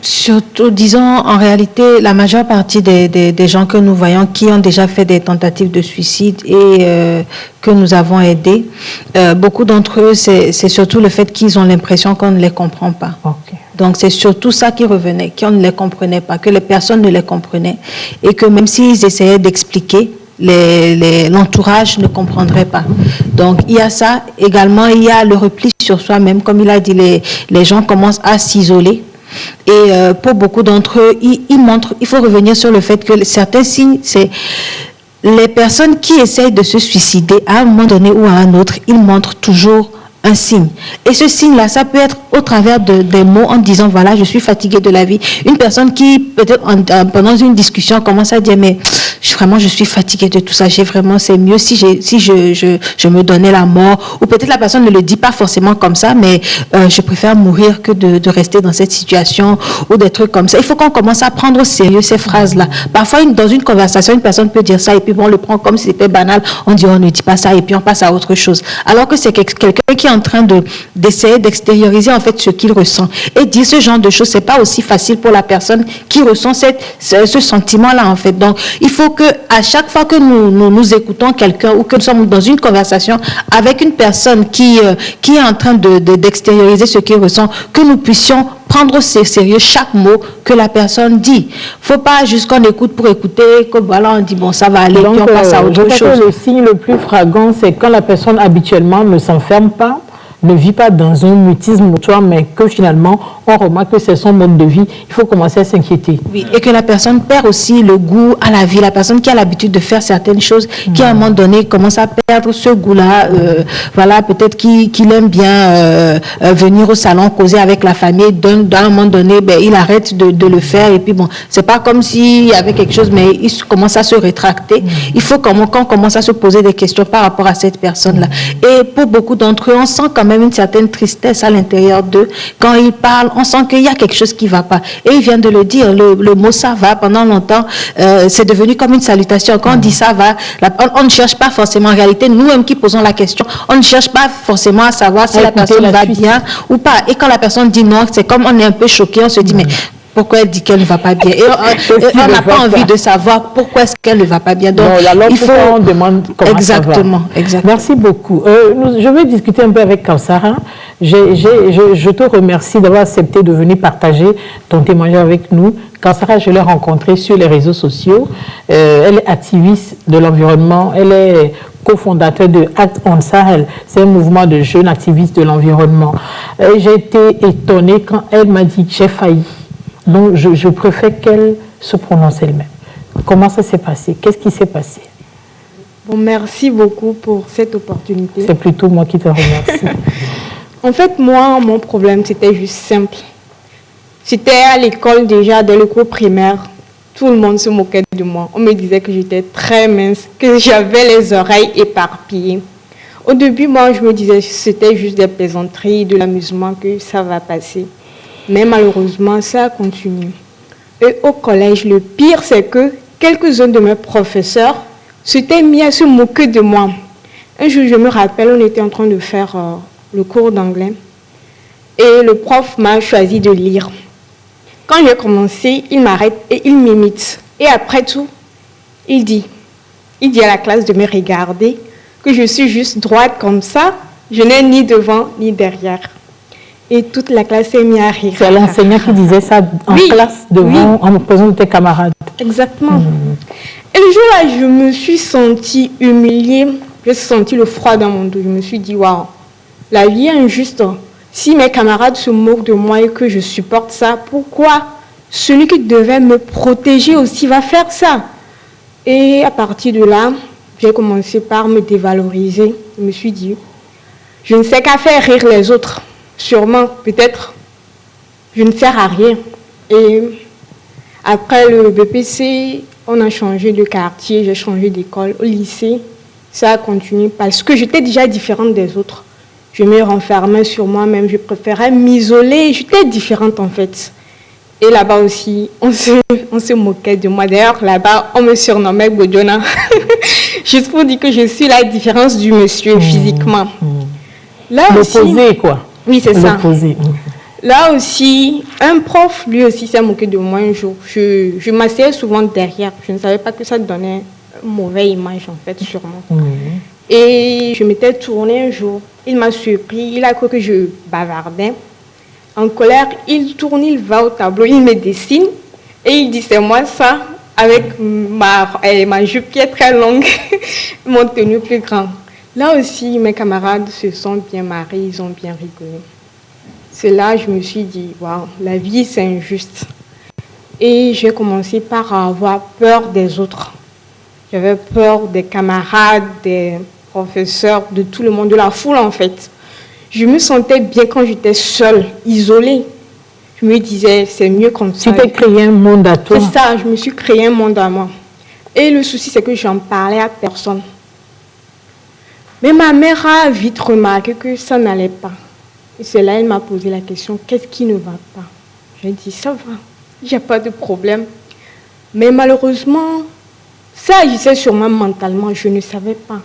[SPEAKER 6] Surtout, disons, en réalité, la majeure partie des gens que nous voyons qui ont déjà fait des tentatives de suicide et que nous avons aidés, beaucoup d'entre eux, c'est surtout le fait qu'ils ont l'impression qu'on ne les comprend pas.
[SPEAKER 1] Okay.
[SPEAKER 6] Donc, c'est surtout ça qui revenait, qu'on ne les comprenait pas, que les personnes ne les comprenaient et que même s'ils essayaient d'expliquer, l'entourage ne comprendrait pas. Donc, il y a ça. Également, il y a le repli sur soi-même. Comme il a dit, les gens commencent à s'isoler. Et pour beaucoup d'entre eux, il faut revenir sur le fait que certains signes, c'est les personnes qui essayent de se suicider à un moment donné ou à un autre, ils montrent toujours un signe. Et ce signe-là, ça peut être au travers des mots en disant, voilà, je suis fatigué de la vie. Une personne qui, peut-être pendant une discussion, commence à dire, mais vraiment, je suis fatiguée de tout ça. C'est mieux si je me donnais la mort. Ou peut-être la personne ne le dit pas forcément comme ça, mais je préfère mourir que de rester dans cette situation ou des trucs comme ça. Il faut qu'on commence à prendre au sérieux ces phrases-là. Parfois, dans une conversation, une personne peut dire ça et puis bon, on le prend comme si c'était banal. On dit, on ne dit pas ça et puis on passe à autre chose. Alors que c'est quelqu'un qui est en train d'essayer d'extérioriser en fait ce qu'il ressent. Et dire ce genre de choses, c'est pas aussi facile pour la personne qui ressent ce sentiment-là en fait. Donc, il faut que à chaque fois que nous écoutons quelqu'un ou que nous sommes dans une conversation avec une personne qui est en train d'extérioriser ce qu'il ressent, que nous puissions prendre au sérieux chaque mot que la personne dit. Faut pas juste qu'on écoute pour écouter, que voilà, on dit bon, ça va aller,
[SPEAKER 1] donc,
[SPEAKER 6] puis on passe à autre chose.
[SPEAKER 1] Le signe le plus flagrant, c'est quand la personne habituellement ne s'enferme pas, ne vit pas dans un mutisme, mais que finalement, on remarque que c'est son mode de vie, il faut commencer à s'inquiéter.
[SPEAKER 6] Oui, et que la personne perd aussi le goût à la vie, la personne qui a l'habitude de faire certaines choses, qui à un moment donné commence à perdre ce goût-là, voilà, peut-être qu'il aime bien venir au salon, causer avec la famille, d'un moment donné, il arrête de le faire, et puis bon, c'est pas comme s'il y avait quelque chose, mais il commence à se rétracter. Il faut qu'on commence à se poser des questions par rapport à cette personne-là. Et pour beaucoup d'entre eux, on sent quand même une certaine tristesse à l'intérieur d'eux. Quand ils parlent, on sent qu'il y a quelque chose qui ne va pas. Et il vient de le dire, le mot « ça va », pendant longtemps, c'est devenu comme une salutation. Quand on dit « ça va », on ne cherche pas forcément, en réalité, nous-mêmes qui posons la question, on ne cherche pas forcément à savoir si la personne va bien ou pas. Et quand la personne dit non, c'est comme on est un peu choqué, on se dit « mais pourquoi elle dit qu'elle ne va pas bien ?» Et on n'a pas envie de savoir pourquoi est-ce qu'elle ne va pas bien. Donc,
[SPEAKER 1] il faut on demande comment
[SPEAKER 6] exactement,
[SPEAKER 1] ça va.
[SPEAKER 6] Exactement.
[SPEAKER 1] Merci beaucoup. Je vais discuter un peu avec Kawsara. Je te remercie d'avoir accepté de venir partager ton témoignage avec nous. Kawsara, je l'ai rencontrée sur les réseaux sociaux. Elle est activiste de l'environnement. Elle est cofondateur de Act on Sahel. C'est un mouvement de jeunes activistes de l'environnement. J'ai été étonnée quand elle m'a dit « j'ai failli ». Donc, je préfère qu'elle se prononce elle-même. Comment ça s'est passé? Qu'est-ce qui s'est passé?
[SPEAKER 5] Bon, merci beaucoup pour cette opportunité.
[SPEAKER 1] C'est plutôt moi qui te remercie.
[SPEAKER 5] En fait, moi, mon problème, c'était juste simple. C'était à l'école déjà, dans le cours primaire. Tout le monde se moquait de moi. On me disait que j'étais très mince, que j'avais les oreilles éparpillées. Au début, moi, je me disais que c'était juste des plaisanteries, de l'amusement, que ça va passer. Mais malheureusement, ça a continué. Et au collège, le pire, c'est que quelques-uns de mes professeurs s'étaient mis à se moquer de moi. Un jour, je me rappelle, on était en train de faire le cours d'anglais. Et le prof m'a choisi de lire. Quand j'ai commencé, il m'arrête et il m'imite. Et après tout, il dit à la classe de me regarder, que je suis juste droite comme ça, je n'ai ni devant ni derrière. Et toute la classe s'est mise à rire.
[SPEAKER 1] C'est l'enseignant qui disait ça en classe, devant, en présence de tes camarades.
[SPEAKER 5] Exactement. Et le jour-là, je me suis sentie humiliée. J'ai senti le froid dans mon dos. Je me suis dit, waouh, la vie est injuste. Si mes camarades se moquent de moi et que je supporte ça, pourquoi celui qui devait me protéger aussi va faire ça? Et à partir de là, j'ai commencé par me dévaloriser. Je me suis dit, je ne sais qu'à faire rire les autres. Sûrement, peut-être, je ne sers à rien. Et après le BPC, on a changé de quartier, j'ai changé d'école. Au lycée, ça a continué parce que j'étais déjà différente des autres. Je me renfermais sur moi-même, je préférais m'isoler. J'étais différente en fait. Et là-bas aussi, on se moquait de moi. D'ailleurs, là-bas, on me surnommait Bodjona. Juste pour dire que je suis la différence du monsieur physiquement. Là aussi,
[SPEAKER 1] l'opposé, quoi.
[SPEAKER 5] Oui, c'est ça.
[SPEAKER 1] L'opposé.
[SPEAKER 5] Là aussi, un prof, lui aussi, s'est moqué de moi un jour. Je m'asseyais souvent derrière. Je ne savais pas que ça donnait une mauvaise image, en fait, sur moi. Et je m'étais tournée un jour. Il m'a surpris. Il a cru que je bavardais. En colère, il tourne, il va au tableau, il me dessine. Et il dit, c'est moi ça, avec ma jupe qui est très longue, mon tenue plus grande. Là aussi, mes camarades se sont bien marrés, ils ont bien rigolé. C'est là que je me suis dit, waouh, la vie c'est injuste. Et j'ai commencé par avoir peur des autres. J'avais peur des camarades, des professeurs, de tout le monde, de la foule en fait. Je me sentais bien quand j'étais seule, isolée. Je me disais, c'est mieux comme ça.
[SPEAKER 1] Tu t'es créé un monde à toi.
[SPEAKER 5] C'est ça, je me suis créé un monde à moi. Et le souci, c'est que j'en parlais à personne. Mais ma mère a vite remarqué que ça n'allait pas. Et c'est là qu'elle m'a posé la question, qu'est-ce qui ne va pas? J'ai dit, ça va, il n'y a pas de problème. Mais malheureusement, ça agissait sur moi mentalement, je ne savais pas.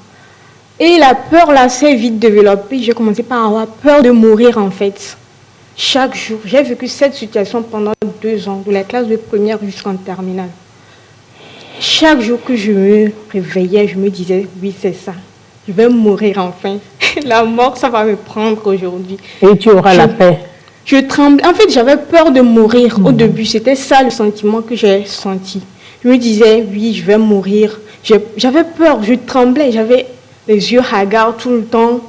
[SPEAKER 5] Et la peur là s'est vite développée. J'ai commencé par avoir peur de mourir en fait. Chaque jour, j'ai vécu cette situation pendant 2 ans, de la classe de première jusqu'en terminale. Chaque jour que je me réveillais, je me disais, oui c'est ça, je vais mourir enfin. La mort, ça va me prendre aujourd'hui.
[SPEAKER 1] Et tu auras la paix.
[SPEAKER 5] Je tremblais. En fait, j'avais peur de mourir au début. C'était ça le sentiment que j'ai senti. Je me disais, oui, je vais mourir. J'avais peur, je tremblais, j'avais les yeux hagards tout le temps.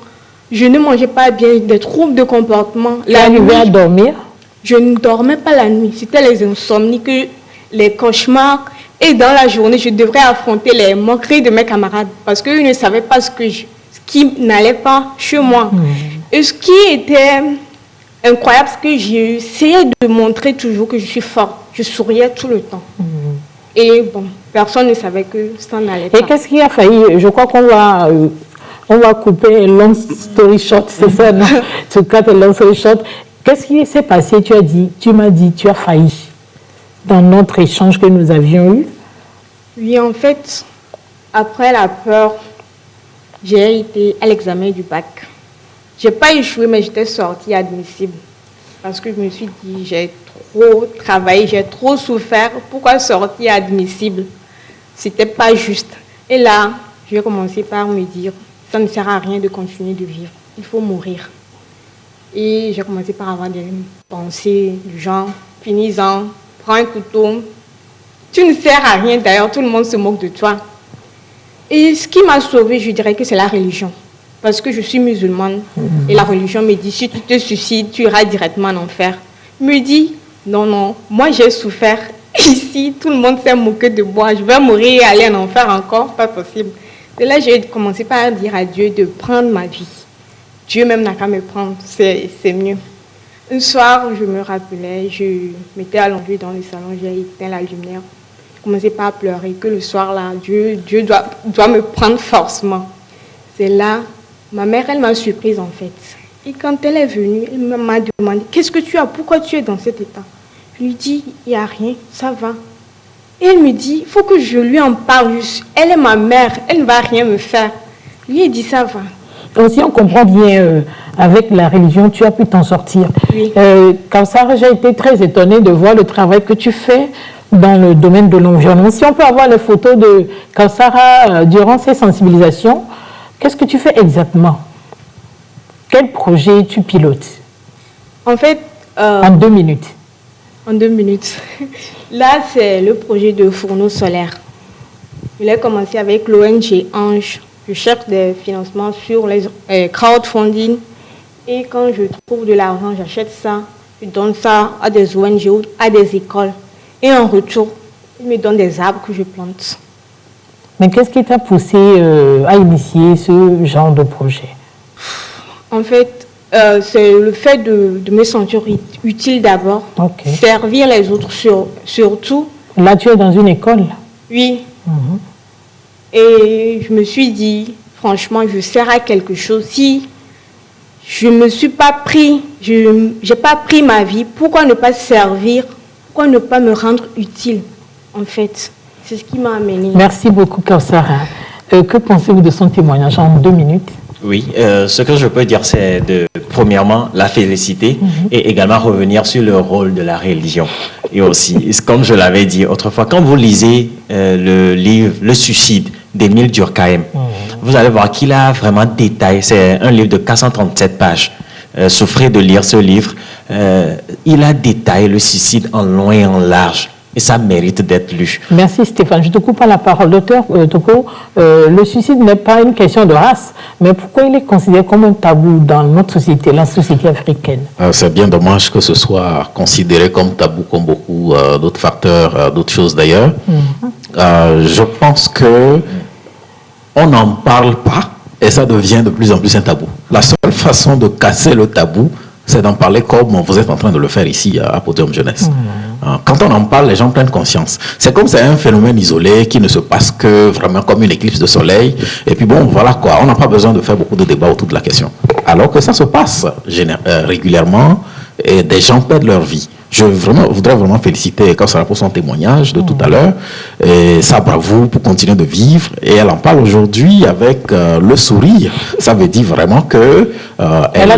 [SPEAKER 5] Je ne mangeais pas bien, des troubles de comportement.
[SPEAKER 1] Tu arrivais à dormir?
[SPEAKER 5] Je ne dormais pas la nuit. C'était les insomnies, les cauchemars. Et dans la journée, je devrais affronter les moqueries de mes camarades parce qu'ils ne savaient pas ce qui n'allait pas chez moi. Et ce qui était incroyable, c'est que j'ai essayé de montrer toujours que je suis forte. Je souriais tout le temps. Et bon, personne ne savait que ça n'allait pas.
[SPEAKER 1] Et qu'est-ce qui a failli? Je crois qu'on va couper un long story short, c'est ça, non? Tu coupes un long story short. Qu'est-ce qui s'est passé? Tu m'as dit, tu as failli dans notre échange que nous avions eu.
[SPEAKER 5] Oui, en fait, après la peur, j'ai été à l'examen du bac. Je n'ai pas échoué, mais j'étais sortie admissible. Parce que je me suis dit, j'ai trop travaillé, j'ai trop souffert. Pourquoi sortir admissible? C'était pas juste. Et là, j'ai commencé par me dire, ça ne sert à rien de continuer de vivre. Il faut mourir. Et j'ai commencé par avoir des pensées du genre, finis-en, prends un couteau. Tu ne sers à rien, d'ailleurs, tout le monde se moque de toi. Et ce qui m'a sauvée, je dirais que c'est la religion. Parce que je suis musulmane. Et la religion me dit, si tu te suicides, tu iras directement en enfer. Me dit, non, moi j'ai souffert. Ici, tout le monde s'est moqué de moi. Je vais mourir et aller en enfer encore, pas possible. Et là, j'ai commencé par dire à Dieu de prendre ma vie. Dieu même n'a qu'à me prendre, c'est mieux. Un soir, je me rappelais, je m'étais allongée dans le salon, j'ai éteint la lumière. Je commençais par pleurer que le soir-là, Dieu doit me prendre forcément. C'est là, ma mère, elle m'a surprise en fait. Et quand elle est venue, elle m'a demandé, qu'est-ce que tu as? Pourquoi tu es dans cet état? Je lui dis, il n'y a rien, ça va. Et elle me dit, il faut que je lui en parle. Elle est ma mère, elle ne va rien me faire. Je lui ai dit, ça va.
[SPEAKER 1] Aussi, on comprend bien, avec la religion, tu as pu t'en sortir.
[SPEAKER 5] Oui.
[SPEAKER 1] Kawsara, j'ai été très étonnée de voir le travail que tu fais dans le domaine de l'environnement. Si on peut avoir les photos de Kawsara durant ces sensibilisations, qu'est-ce que tu fais exactement? Quel projet tu pilotes?
[SPEAKER 5] En fait,
[SPEAKER 1] En 2 minutes.
[SPEAKER 5] en 2 minutes. Là, c'est le projet de fourneau solaire. Je l'ai commencé avec l'ONG Ange. Je cherche des financements sur les crowdfunding. Et quand je trouve de l'argent, j'achète ça. Je donne ça à des ONG ou à des écoles. Et en retour, ils me donnent des arbres que je plante.
[SPEAKER 1] Mais qu'est-ce qui t'a poussé à initier ce genre de projet?
[SPEAKER 5] En fait, c'est le fait de me sentir utile d'abord.
[SPEAKER 1] Ok.
[SPEAKER 5] Servir les autres surtout.
[SPEAKER 1] Là, tu es dans une école.
[SPEAKER 5] Oui.
[SPEAKER 1] Mhm.
[SPEAKER 5] Et je me suis dit, franchement, je sers à quelque chose. Si je me suis pas pris, j'ai pas pris ma vie, pourquoi ne pas servir? Pourquoi ne pas me rendre utile, en fait? C'est ce qui m'a amené.
[SPEAKER 1] Merci beaucoup, Kawsara. Que pensez-vous de son témoignage en 2 minutes?
[SPEAKER 4] Oui, ce que je peux dire, c'est premièrement, la féliciter et également revenir sur le rôle de la religion. Et aussi, comme je l'avais dit autrefois, quand vous lisez le livre « Le suicide » d'Émile Durkheim, vous allez voir qu'il a vraiment détaillé, c'est un livre de 437 pages. Souffrez de lire ce livre. Il a détaillé le suicide en long et en large. Et ça mérite d'être lu.
[SPEAKER 1] Merci Stéphane. Je te coupe à la parole. Docteur Toko, le suicide n'est pas une question de race, mais pourquoi il est considéré comme un tabou dans notre société, la société africaine?
[SPEAKER 3] C'est bien dommage que ce soit considéré comme tabou, comme beaucoup d'autres facteurs, d'autres choses d'ailleurs. Je pense que on n'en parle pas et ça devient de plus en plus un tabou. La seule façon de casser le tabou, c'est d'en parler comme vous êtes en train de le faire ici à Podium Jeunesse. Quand on en parle, les gens prennent conscience. C'est comme c'est un phénomène isolé qui ne se passe que vraiment comme une éclipse de soleil. Et puis bon, voilà quoi, on n'a pas besoin de faire beaucoup de débats autour de la question. Alors que ça se passe régulièrement et des gens perdent leur vie. Je voudrais vraiment féliciter Kawsara pour son témoignage de tout à l'heure et sa bravoure pour continuer de vivre. Et elle en parle aujourd'hui avec le sourire. Ça veut dire vraiment que elle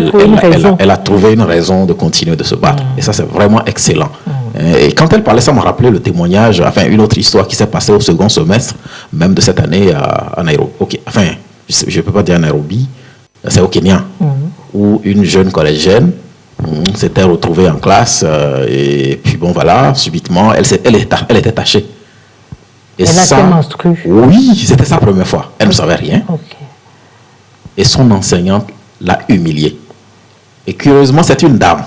[SPEAKER 3] a trouvé une raison de continuer de se battre. Et ça, c'est vraiment excellent. Et quand elle parlait, ça m'a rappelé le témoignage, enfin une autre histoire qui s'est passée au second semestre, même de cette année à Nairobi. Enfin, je ne peux pas dire à Nairobi, c'est au Kenya, où une jeune collégienne s'était retrouvée en classe et puis bon voilà, subitement, elle était tachée. Et
[SPEAKER 1] elle a été menstruée.
[SPEAKER 3] Oui, c'était sa première fois. Elle ne savait rien. Et son enseignante l'a humiliée. Et curieusement, c'est une dame.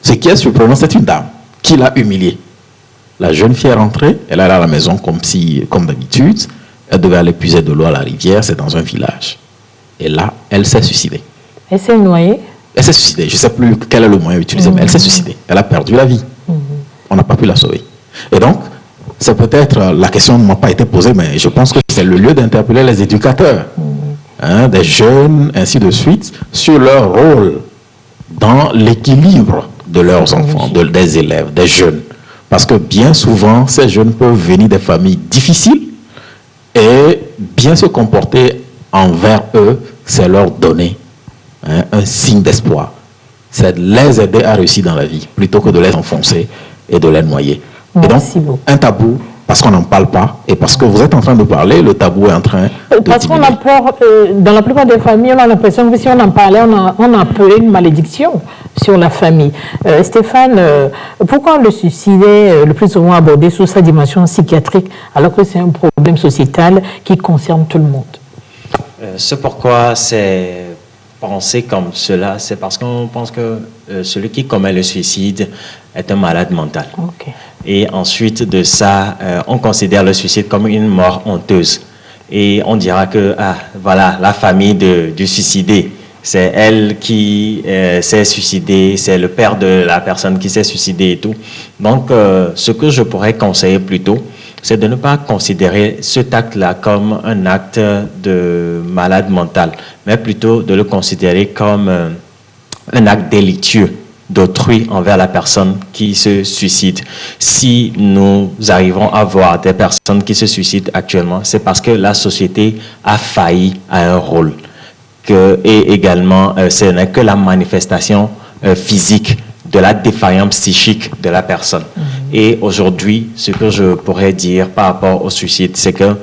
[SPEAKER 3] Ce qui est surprenant, c'est une dame qui l'a humiliée. La jeune fille est rentrée, elle est allée à la maison comme d'habitude. Elle devait aller puiser de l'eau à la rivière, c'est dans un village. Et là, elle s'est suicidée.
[SPEAKER 1] Elle s'est noyée?
[SPEAKER 3] Elle s'est suicidée. Je ne sais plus quel est le moyen utilisé, mais elle s'est suicidée. Elle a perdu la vie. On n'a pas pu la sauver. Et donc, c'est peut-être, la question ne m'a pas été posée, mais je pense que c'est le lieu d'interpeller les éducateurs, des jeunes, ainsi de suite, sur leur rôle dans l'équilibre de leurs enfants, des élèves, des jeunes. Parce que bien souvent, ces jeunes peuvent venir des familles difficiles et bien se comporter envers eux, c'est leur donner un signe d'espoir. C'est de les aider à réussir dans la vie plutôt que de les enfoncer et de les noyer.
[SPEAKER 1] Merci
[SPEAKER 3] et donc, un tabou, parce qu'on n'en parle pas et parce que vous êtes en train de parler, le tabou est en train de
[SPEAKER 1] parce qu'on a peur, dans la plupart des familles, on a l'impression que si on en parlait, on a appelé une malédiction sur la famille. Stéphane, pourquoi le suicide est le plus souvent abordé sous sa dimension psychiatrique alors que c'est un problème sociétal qui concerne tout le monde?
[SPEAKER 4] Ce pourquoi c'est pensé comme cela, c'est parce qu'on pense que celui qui commet le suicide est un malade mental. Et ensuite de ça, on considère le suicide comme une mort honteuse. Et on dira que, voilà, la famille du suicidé, c'est elle qui s'est suicidée, c'est le père de la personne qui s'est suicidée et tout. Donc, ce que je pourrais conseiller plutôt, c'est de ne pas considérer cet acte-là comme un acte de malade mental, mais plutôt de le considérer comme un acte délictueux d'autrui envers la personne qui se suicide. Si nous arrivons à voir des personnes qui se suicident actuellement, c'est parce que la société a failli à un rôle. Et également, ce n'est que la manifestation physique de la défaillance psychique de la personne. Et aujourd'hui, ce que je pourrais dire par rapport au suicide, c'est que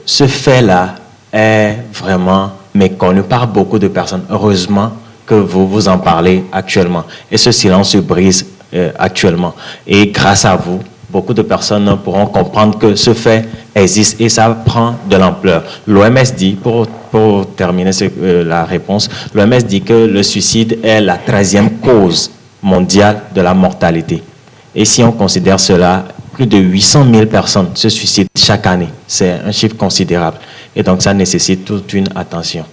[SPEAKER 4] ce fait-là est vraiment méconnu par beaucoup de personnes. Heureusement que vous en parlez actuellement. Et ce silence se brise actuellement. Et grâce à vous, beaucoup de personnes pourront comprendre que ce fait existe et ça prend de l'ampleur. L'OMS dit, pour terminer la réponse, l'OMS dit que le suicide est la 13e cause mondiale de la mortalité. Et si on considère cela, plus de 800 000 personnes se suicident chaque année. C'est un chiffre considérable. Et donc, ça nécessite toute une attention.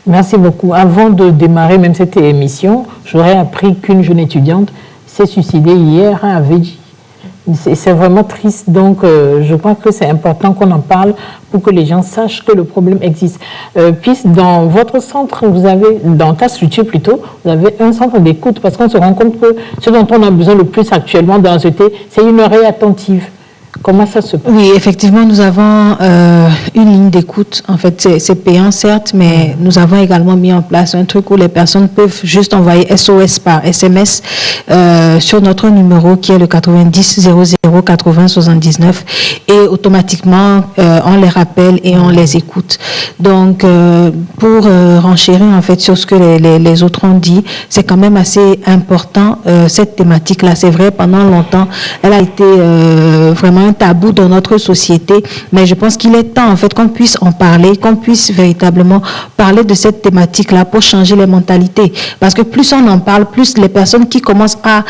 [SPEAKER 1] Merci beaucoup. Avant de démarrer même cette émission, j'aurais appris qu'une jeune étudiante s'est suicidée hier à Véji. C'est vraiment triste. Donc, je crois que c'est important qu'on en parle pour que les gens sachent que le problème existe. Puis, dans votre centre, vous avez, dans ta structure plutôt, vous avez un centre d'écoute parce qu'on se rend compte que ce dont on a besoin le plus actuellement dans la société, c'est une oreille attentive. Comment ça se passe?
[SPEAKER 6] Oui, effectivement, nous avons une ligne d'écoute. En fait, c'est payant, certes, mais nous avons également mis en place un truc où les personnes peuvent juste envoyer SOS par SMS sur notre numéro qui est le 90 00 80 79 et automatiquement, on les rappelle et on les écoute. Donc, pour renchérir en fait sur ce que les autres ont dit, c'est quand même assez important cette thématique-là. C'est vrai, pendant longtemps, elle a été vraiment un tabou dans notre société, mais je pense qu'il est temps en fait qu'on puisse en parler, qu'on puisse véritablement parler de cette thématique-là pour changer les mentalités. Parce que plus on en parle, plus les personnes qui commencent à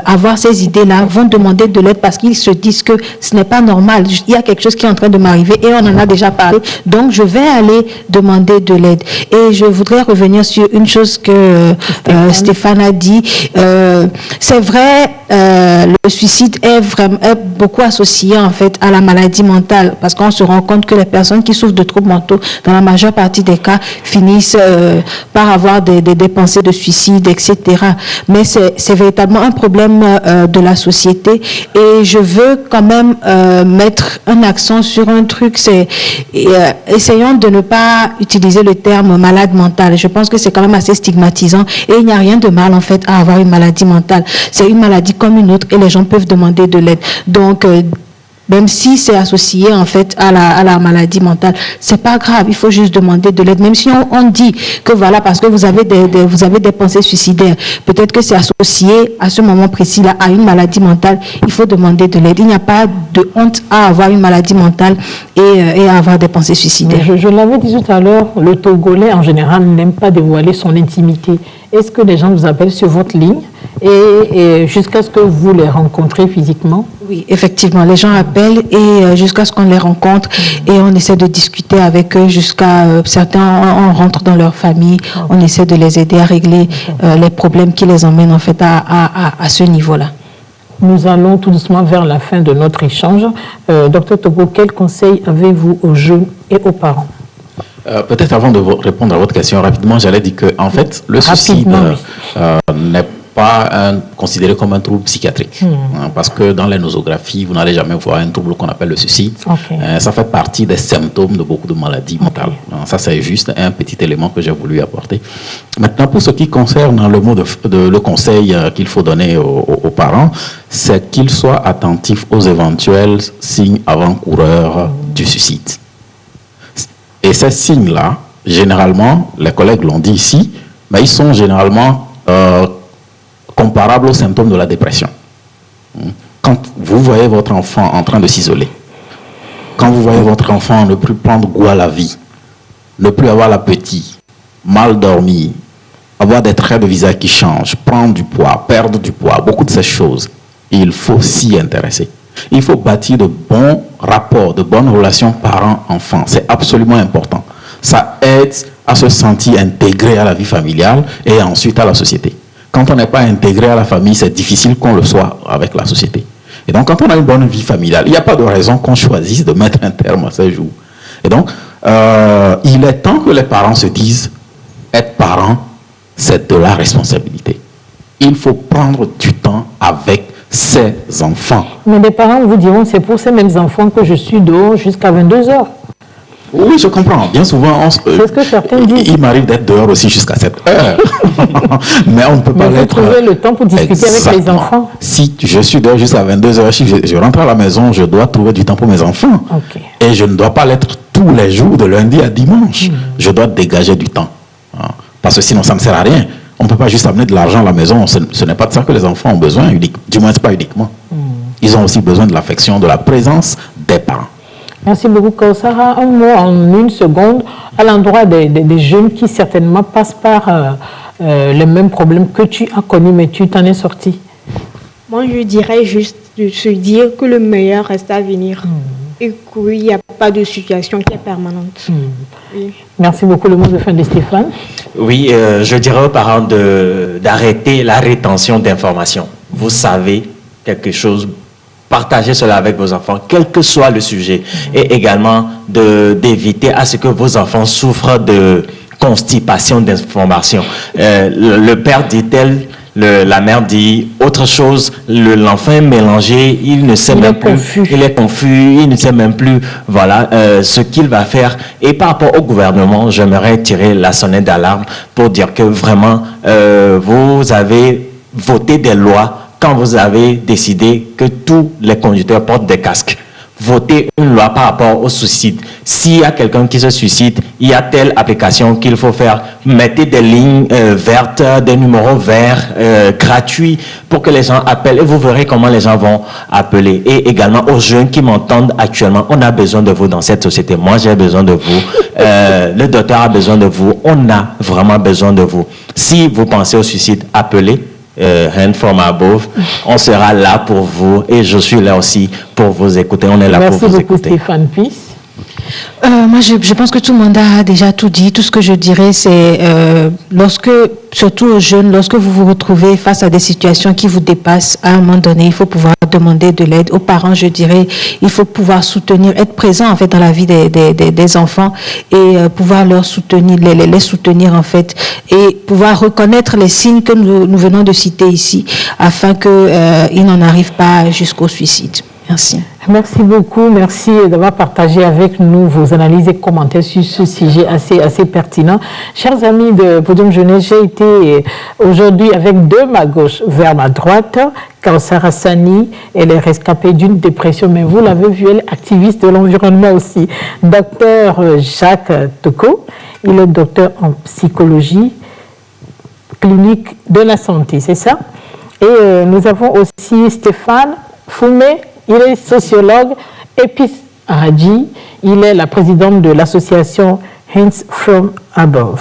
[SPEAKER 6] avoir ces idées-là vont demander de l'aide parce qu'ils se disent que ce n'est pas normal. Il y a quelque chose qui est en train de m'arriver et on en a déjà parlé, donc je vais aller demander de l'aide. Et je voudrais revenir sur une chose que Stéphane a dit. C'est vrai, le suicide est beaucoup associé en fait à la maladie mentale parce qu'on se rend compte que les personnes qui souffrent de troubles mentaux, dans la majeure partie des cas, finissent par avoir des pensées de suicide, etc. Mais c'est véritablement un problème de la société et je veux quand même mettre un accent sur un truc, c'est essayons de ne pas utiliser le terme malade mental. Je pense que c'est quand même assez stigmatisant et il n'y a rien de mal en fait à avoir une maladie mentale. C'est une maladie comme une autre et les gens peuvent demander de l'aide. Donc, même si c'est associé en fait à la maladie mentale, c'est pas grave, il faut juste demander de l'aide. Même si on dit que voilà, parce que vous avez des pensées suicidaires, peut-être que c'est associé à ce moment précis-là à une maladie mentale, il faut demander de l'aide. Il n'y a pas de honte à avoir une maladie mentale et à avoir des pensées suicidaires.
[SPEAKER 1] Je l'avais dit tout à l'heure, le Togolais en général n'aime pas dévoiler son intimité. Est-ce que les gens vous appellent sur votre ligne et jusqu'à ce que vous les rencontrez physiquement?
[SPEAKER 6] Oui, effectivement, les gens appellent et jusqu'à ce qu'on les rencontre et on essaie de discuter avec eux jusqu'à certains, on rentre dans leur famille, on essaie de les aider à régler les problèmes qui les emmènent en fait à ce niveau-là.
[SPEAKER 1] Nous allons tout doucement vers la fin de notre échange. Docteur Togo, quel conseil avez-vous aux jeunes et aux parents?
[SPEAKER 3] Peut-être avant de répondre à votre question rapidement, j'allais dire que en fait, le suicide n'est pas considéré comme un trouble psychiatrique. Parce que dans les nosographies, vous n'allez jamais voir un trouble qu'on appelle le suicide. Ça fait partie des symptômes de beaucoup de maladies mentales. Ça, c'est juste un petit élément que j'ai voulu apporter. Maintenant, pour ce qui concerne le mot le conseil qu'il faut donner aux parents, c'est qu'ils soient attentifs aux éventuels signes avant-coureurs du suicide. Et ces signes-là, généralement, les collègues l'ont dit ici, mais ils sont généralement comparables aux symptômes de la dépression. Quand vous voyez votre enfant en train de s'isoler, quand vous voyez votre enfant ne plus prendre goût à la vie, ne plus avoir l'appétit, mal dormir, avoir des traits de visage qui changent, prendre du poids, perdre du poids, beaucoup de ces choses, il faut s'y intéresser. Il faut bâtir de bons rapports, de bonnes relations parents-enfants. C'est absolument important. Ça aide à se sentir intégré à la vie familiale et ensuite à la société. Quand on n'est pas intégré à la famille, c'est difficile qu'on le soit avec la société. Et donc, quand on a une bonne vie familiale, il n'y a pas de raison qu'on choisisse de mettre un terme à ces jours. Et donc, il est temps que les parents se disent, être parent, c'est de la responsabilité. Il faut prendre du temps avec ses enfants.
[SPEAKER 1] Mais les parents vous diront, c'est pour ces mêmes enfants que je suis dehors jusqu'à 22h.
[SPEAKER 3] Oui, je comprends. Bien souvent,
[SPEAKER 1] c'est ce que certains disent.
[SPEAKER 3] Il m'arrive d'être dehors aussi jusqu'à 7 heures. Mais on ne peut pas l'être.
[SPEAKER 1] Vous trouvez le temps pour discuter
[SPEAKER 3] Exactement.
[SPEAKER 1] avec les enfants.
[SPEAKER 3] Si je suis dehors jusqu'à 22h, si je rentre à la maison, je dois trouver du temps pour mes enfants. Et je ne dois pas l'être tous les jours de lundi à dimanche. Je dois dégager du temps Parce que sinon, ça ne sert à rien. On ne peut pas juste amener de l'argent à la maison. Ce n'est pas de ça que les enfants ont besoin, du moins pas uniquement. Ils ont aussi besoin de l'affection, de la présence des parents.
[SPEAKER 1] Merci beaucoup, Kawsara. Un mot en une seconde à l'endroit des jeunes qui certainement passent par les mêmes problèmes que tu as connus, mais tu t'en es sorti.
[SPEAKER 5] Moi, je dirais juste de se dire que le meilleur reste à venir et qu'il n'y a pas de situation qui est permanente. Oui.
[SPEAKER 1] Merci beaucoup. Le mot de fin de Stéphane.
[SPEAKER 4] Oui, je dirais aux parents d'arrêter la rétention d'informations. Vous savez quelque chose, partagez cela avec vos enfants, quel que soit le sujet. Et également d'éviter à ce que vos enfants souffrent de constipation d'informations. Le père dit tel, la mère dit autre chose, l'enfant est mélangé, il ne sait même plus, il est confus, il ne sait même plus voilà, ce qu'il va faire. Et par rapport au gouvernement, j'aimerais tirer la sonnette d'alarme pour dire que vraiment, vous avez voté des lois quand vous avez décidé que tous les conducteurs portent des casques. Votez une loi par rapport au suicide. S'il y a quelqu'un qui se suicide, il y a telle application qu'il faut faire. Mettez des lignes vertes, des numéros verts gratuits pour que les gens appellent et vous verrez comment les gens vont appeler. Et également aux jeunes qui m'entendent actuellement, on a besoin de vous dans cette société. Moi, j'ai besoin de vous. Le docteur a besoin de vous. On a vraiment besoin de vous. Si vous pensez au suicide, appelez. Hand from above, on sera là pour vous et je suis là aussi pour vous écouter. On est là pour vous écouter.
[SPEAKER 1] Merci beaucoup, Stéphane Peace.
[SPEAKER 6] Moi, je pense que tout le monde a déjà tout dit. Tout ce que je dirais, c'est surtout aux jeunes, lorsque vous vous retrouvez face à des situations qui vous dépassent, à un moment donné, il faut pouvoir demander de l'aide. Aux parents, je dirais, il faut pouvoir soutenir, être présent en fait dans la vie des enfants et pouvoir leur soutenir, les soutenir en fait, et pouvoir reconnaître les signes que nous venons de citer ici, afin qu'ils n'en arrivent pas jusqu'au suicide. Merci.
[SPEAKER 1] Merci beaucoup. Merci d'avoir partagé avec nous vos analyses et commentaires sur ce sujet assez pertinent. Chers amis de Podium Jeunesse, j'ai été aujourd'hui avec de ma gauche vers ma droite, Kawsara Sani, elle est rescapée d'une dépression, mais vous l'avez vu, elle est activiste de l'environnement aussi. Docteur Jacques Toko, il est docteur en psychologie clinique de la santé, c'est ça? Et nous avons aussi Stéphane Fumé. Il est sociologue, Epis Aradji, il est la présidente de l'association Hands from Above.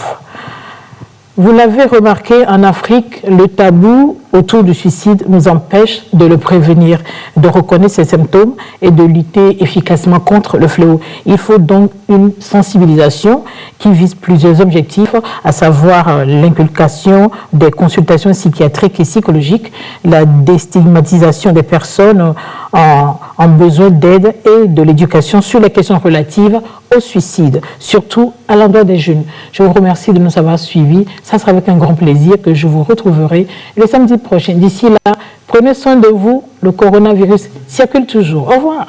[SPEAKER 1] Vous l'avez remarqué, en Afrique, le tabou autour du suicide nous empêche de le prévenir, de reconnaître ses symptômes et de lutter efficacement contre le fléau. Il faut donc une sensibilisation qui vise plusieurs objectifs, à savoir l'inculcation des consultations psychiatriques et psychologiques, la déstigmatisation des personnes en besoin d'aide et de l'éducation sur les questions relatives au suicide, surtout à l'endroit des jeunes. Je vous remercie de nous avoir suivis. Ça sera avec un grand plaisir que je vous retrouverai le samedi prochain. D'ici là, prenez soin de vous. Le coronavirus circule toujours. Au revoir.